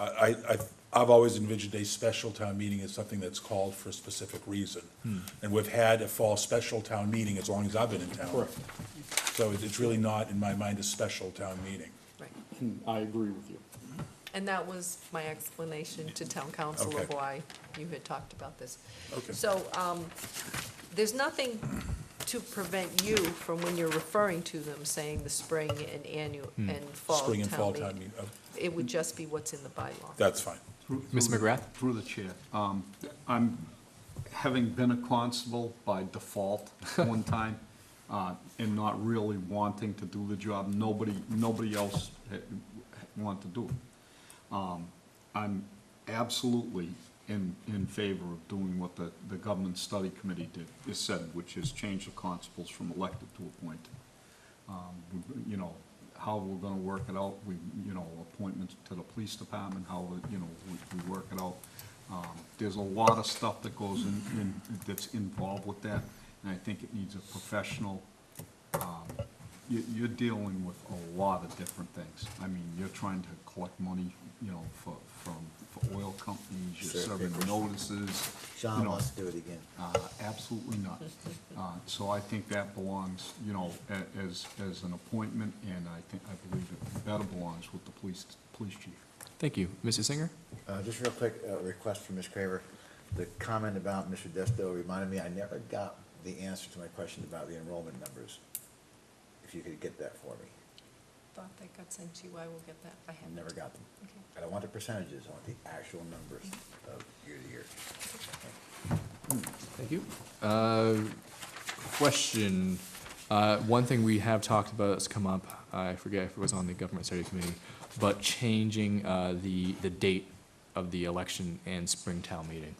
I've always envisioned a special town meeting as something that's called for a specific reason. And we've had a fall special town meeting as long as I've been in town. Correct. So it's really not, in my mind, a special town meeting. Right. I agree with you. And that was my explanation to town council of Okay. why you had talked about this. Okay. So, there's nothing to prevent you from, when you're referring to them, saying the spring and annual and fall town Spring meeting. and fall town meeting. It would just be what's in the bylaw. That's fine. Ms. McGrath? Through the chair. I'm, having been a constable by default one time, and not really wanting to do the job, nobody else wanted to do it. I'm absolutely in favor of doing what the government study committee said, which is change the constables from elected to appointed. You know, how we're gonna work it out, appointments to the police department, how, we work it out. There's a lot of stuff that goes in that's involved with that, and I think it needs a professional, you're dealing with a lot of different things. I mean, you're trying to collect money, for oil companies, you're serving notices. Sean wants to do it again. Absolutely not. So I think that belongs, as an appointment, and I believe it better belongs with the police chief. Thank you. Mr. Singer? Just real quick, request from Ms. Craver. The comment about Mr. Desto reminded me, I never got the answer to my question about the enrollment numbers. If you could get that for me. Thought that got sent to you, I will get that. I I haven't. never got them. Okay. I don't want the percentages, I want the actual numbers of year to year. Thank you. Question, one thing we have talked about that's come up, I forget if it was on the government study committee, but changing the date of the election and Springtown meeting.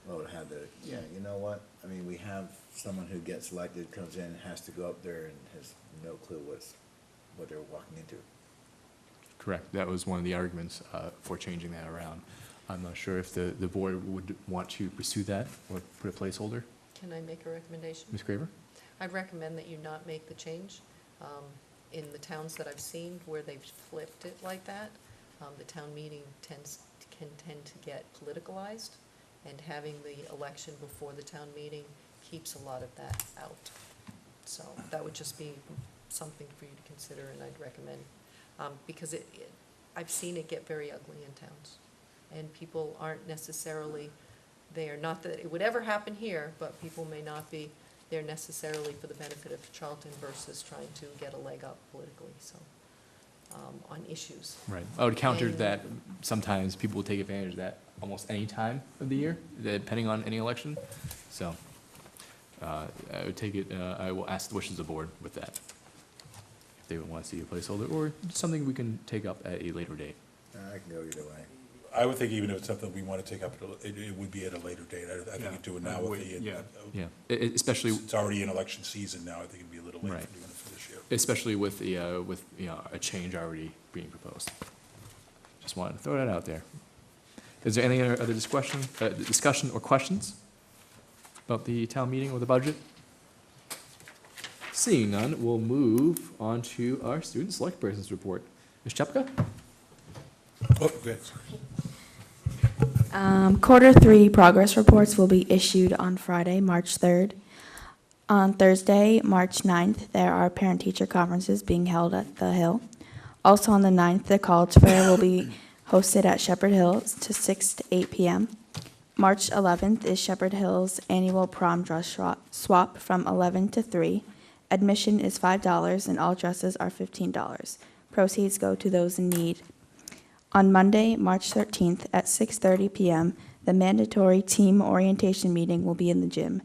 Well, it had yeah, you know what? I mean, we have someone who gets elected, comes in, has to go up there and has no clue what they're walking into. Correct. That was one of the arguments for changing that around. I'm not sure if the board would want to pursue that or put a placeholder. Can I make a recommendation? Ms. Craver? I'd recommend that you not make the change. In the towns that I've seen where they've flipped it like that, the town meeting can tend to get politicalized, and having the election before the town meeting keeps a lot of that out. So that would just be something for you to consider, and I'd recommend, because I've seen it get very ugly in towns. and people aren't necessarily there. Not that it would ever happen here, but people may not be there necessarily for the benefit of Charlton versus trying to get a leg up politically, so, on issues. Right. I would counter And- that sometimes people will take advantage of that almost any time of the year, depending on any election. So I would take it, I will ask the wishes of the board with that. If they would want to see a placeholder or something we can take up at a later date. I can go either way. I would think even if it's something we want to take up, it would be at a later date. I think Yeah, you do it I now would with wait, the. yeah. Yeah, especially, It's already in election season now. I think it'd be a little late Right. for doing it for this year. especially with the, a change already being proposed. Just wanted to throw that out there. Is there any other discussion or questions about the town meeting or the budget? Seeing none, we'll move on to our student select persons report. Ms. Chepka? Oh, good. Quarter 3 progress reports will be issued on Friday, March 3rd. On Thursday, March 9th, there are parent-teacher conferences being held at the Hill. Also on the 9th, the college fair will be hosted at Shepherd Hills to 6 to 8 p.m. March 11th is Shepherd Hills' annual prom dress swap from 11 to 3. Admission is $5 and all dresses are $15. Proceeds go to those in need. On Monday, March 13th at 6:30 p.m., the mandatory team orientation meeting will be in the gym.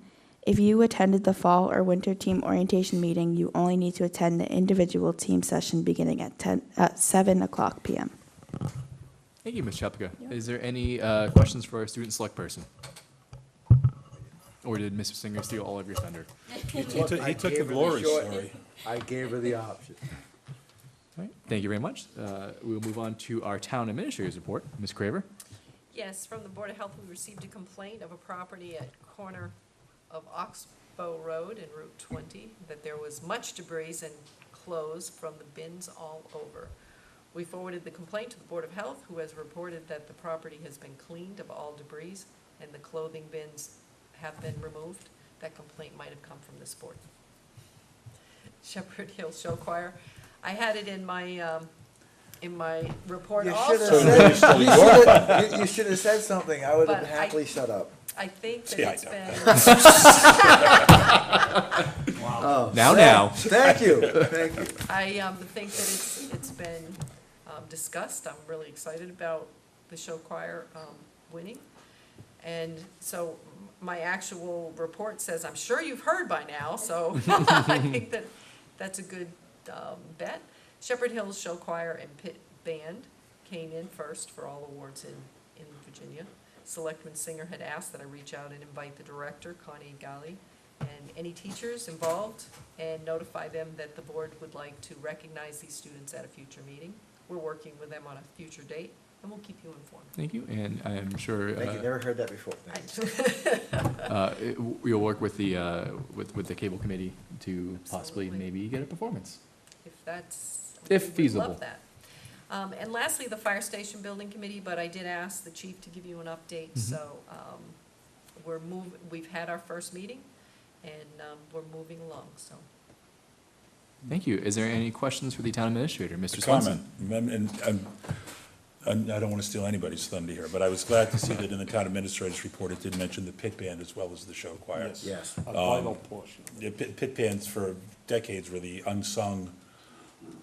If you attended the fall or winter team orientation meeting, you only need to attend the individual team session beginning at 7 o'clock p.m. Thank you, Ms. Chepka. Is there any questions for our student select person? Or did Mr. Singer steal all of your thunder? He took the glory story. I gave her the option. All right, thank you very much. We'll move on to our town administrator's report. Ms. Craver? Yes, from the Board of Health, we received a complaint of a property at corner of Oxbow Road and Route 20, that there was much debris and clothes from the bins all over. We forwarded the complaint to the Board of Health, who has reported that the property has been cleaned of all debris and the clothing bins have been removed. That complaint might have come from this board. Shepherd Hill Show Choir. I had it in my report You also. you should have said something. I would have But happily shut up. I think that See, I it's don't. been, Oh, Now. Thank you, thank you. I think that it's been discussed. I'm really excited about the show choir winning. And so my actual report says, I'm sure you've heard by now, so I think that that's a good bet. Shepherd Hills Show Choir and Pit Band came in first for all awards in Virginia. Selectman Singer had asked that I reach out and invite the director, Connie Gali, and any teachers involved, and notify them that the board would like to recognize these students at a future meeting. We're working with them on a future date, and we'll keep you informed. Thank you, and I'm sure Thank you, never heard that before. Thanks. you'll work with the, with the cable committee to possibly Absolutely. maybe get a performance. If that's. If we would feasible. Love that. And lastly, the Fire Station Building Committee, but I did ask the chief to give you an update, so we've had our first meeting, and we're moving along, so. Thank you. Is there any questions for the town administrator, Mr. A Swenson? comment, and I don't want to steal anybody's thunder here, but I was glad to see that in the town administrator's report, it did mention the pit band as well as the show choir. Yes. A vital portion. The pit bands for decades were the unsung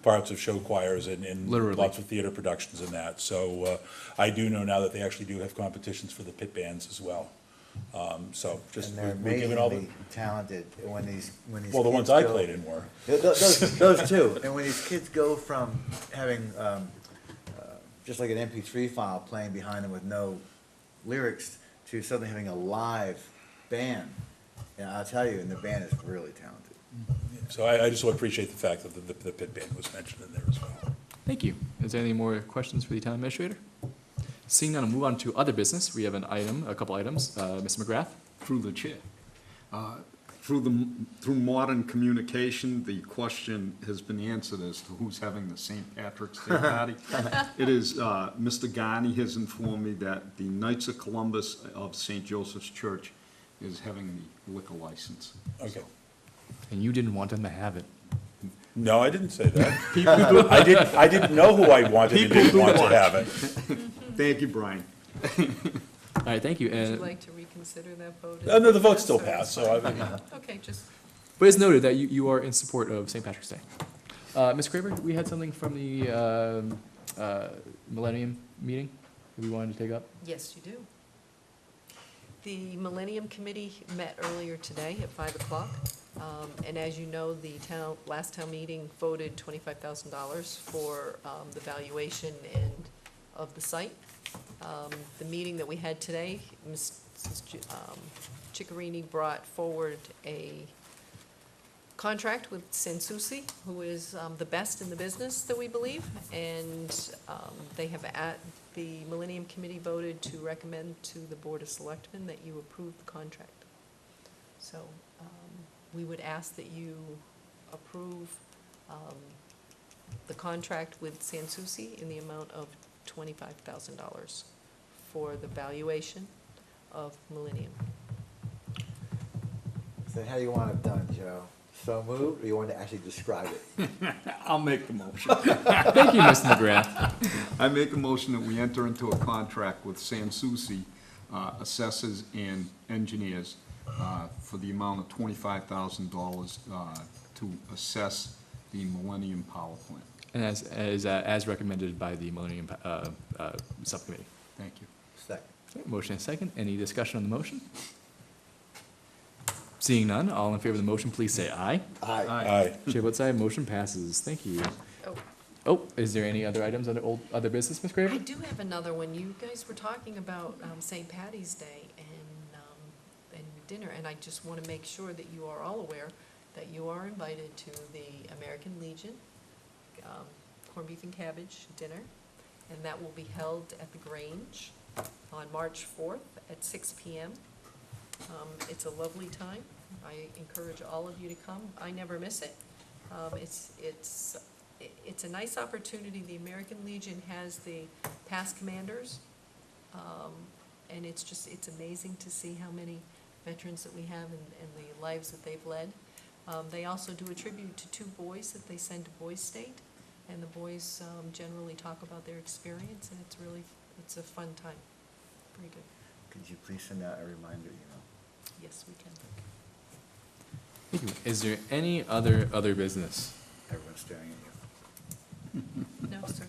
parts of show choirs and Literally. lots of theater productions and that. So I do know now that they actually do have competitions for the pit bands as well. So just, And they're we're giving all the, amazingly talented when these well, the kids ones I go- played in were. Those two, and when these kids go from having, just like an MP3 file playing behind them with no lyrics to suddenly having a live band, and I'll tell you, and the band is really talented. So I just appreciate the fact that the pit band was mentioned in there as well. Thank you. Is there any more questions for the town administrator? Seeing none, I'll move on to other business. We have a couple items. Mr. McGrath? Through the chair. Through modern communication, the question has been answered as to who's having the St. Patrick's Day party. It is, Mr. Garney has informed me that the Knights of Columbus of St. Joseph's Church is having the liquor license. Okay. And you didn't want them to have it. No, I didn't say that. I didn't know who I wanted and didn't want to have it. Thank you, Brian. All right, thank you. Would you And, like to reconsider that vote? No, the vote still passed, so I mean, Okay, just, but it's noted that you are in support of St. Patrick's Day. Ms. Craver, we had something from the Millennium meeting that we wanted to take up. yes, you do. The Millennium Committee met earlier today at 5 o'clock. And as you know, the last town meeting voted $25,000 for the valuation of the site. The meeting that we had today, Mrs. Ciccarini brought forward a contract with Sanssouci, who is the best in the business that we believe, and they have the Millennium Committee voted to recommend to the Board of Selectmen that you approve the contract. So we would ask that you approve the contract with Sanssouci in the amount of $25,000 for the valuation of Millennium. So how do you want it done, Joe? So moved, or you want to actually describe it? I'll make the motion. Thank you, Mr. McGrath. I make a motion that we enter into a contract with Sanssouci assessors and engineers for the amount of $25,000 to assess the Millennium Power Plant. And as recommended by the Millennium Subcommittee. Thank you. Second. Okay, motion and second. Any discussion on the motion? Seeing none, all in favor of the motion, please say aye. Aye. aye. Chair votes aye, motion passes. Thank you. Oh, Oh, is there any other items under other business, Ms. Craver? I do have another one. You guys were talking about St. Patty's Day and dinner, and I just want to make sure that you are all aware that you are invited to the American Legion corned beef and cabbage dinner, and that will be held at the Grange on March 4th at 6 p.m. It's a lovely time. I encourage all of you to come. I never miss it. It's a nice opportunity. The American Legion has the past commanders, and it's amazing to see how many veterans that we have and the lives that they've led. They also do a tribute to 2 boys that they send to Boys State, and the boys generally talk about their experience, and it's a fun time. Very good. Could you please send out a reminder, Yes, we can. Thank you. Is there any other business? Everyone's staring at you. No, sir.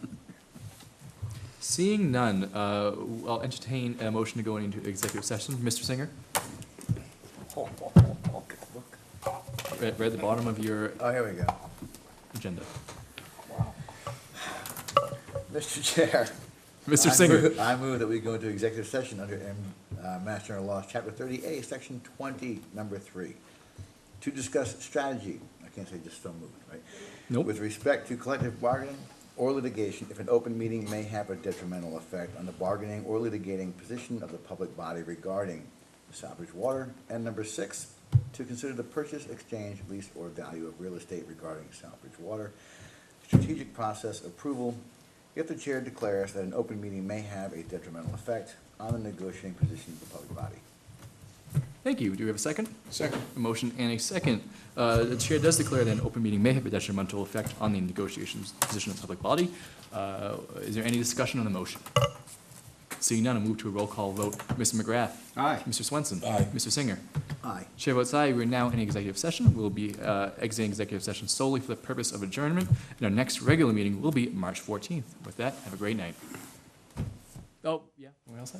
Seeing none, I'll entertain a motion to go into executive session. Mr. Singer, right at the bottom of your Oh, here we go. agenda. Mr. Chair. Mr. Singer. I move that we go into executive session under Mass General Laws, Chapter 30A, Section 20, Number 3, to discuss strategy, I can't say just so moved, right? Nope. With respect to collective bargaining or litigation, if an open meeting may have a detrimental effect on the bargaining or litigating position of the public body regarding the Southbridge Water. And number 6, to consider the purchase, exchange, lease, or value of real estate regarding Southbridge Water. Strategic process approval, if the chair declares that an open meeting may have a detrimental effect on the negotiating position of the public body. Thank you. Do we have a second? Second. A motion and a second. The chair does declare that an open meeting may have a detrimental effect on the negotiations position of the public body. Is there any discussion on the motion? Seeing none, I'll move to a roll call vote. Mr. McGrath. Aye. Mr. Swenson. Aye. Mr. Singer. Aye. Chair votes aye. We're now in executive session. We'll be exiting executive session solely for the purpose of adjournment, and our next regular meeting will be March 14th. With that, have a great night. Oh, yeah, what else?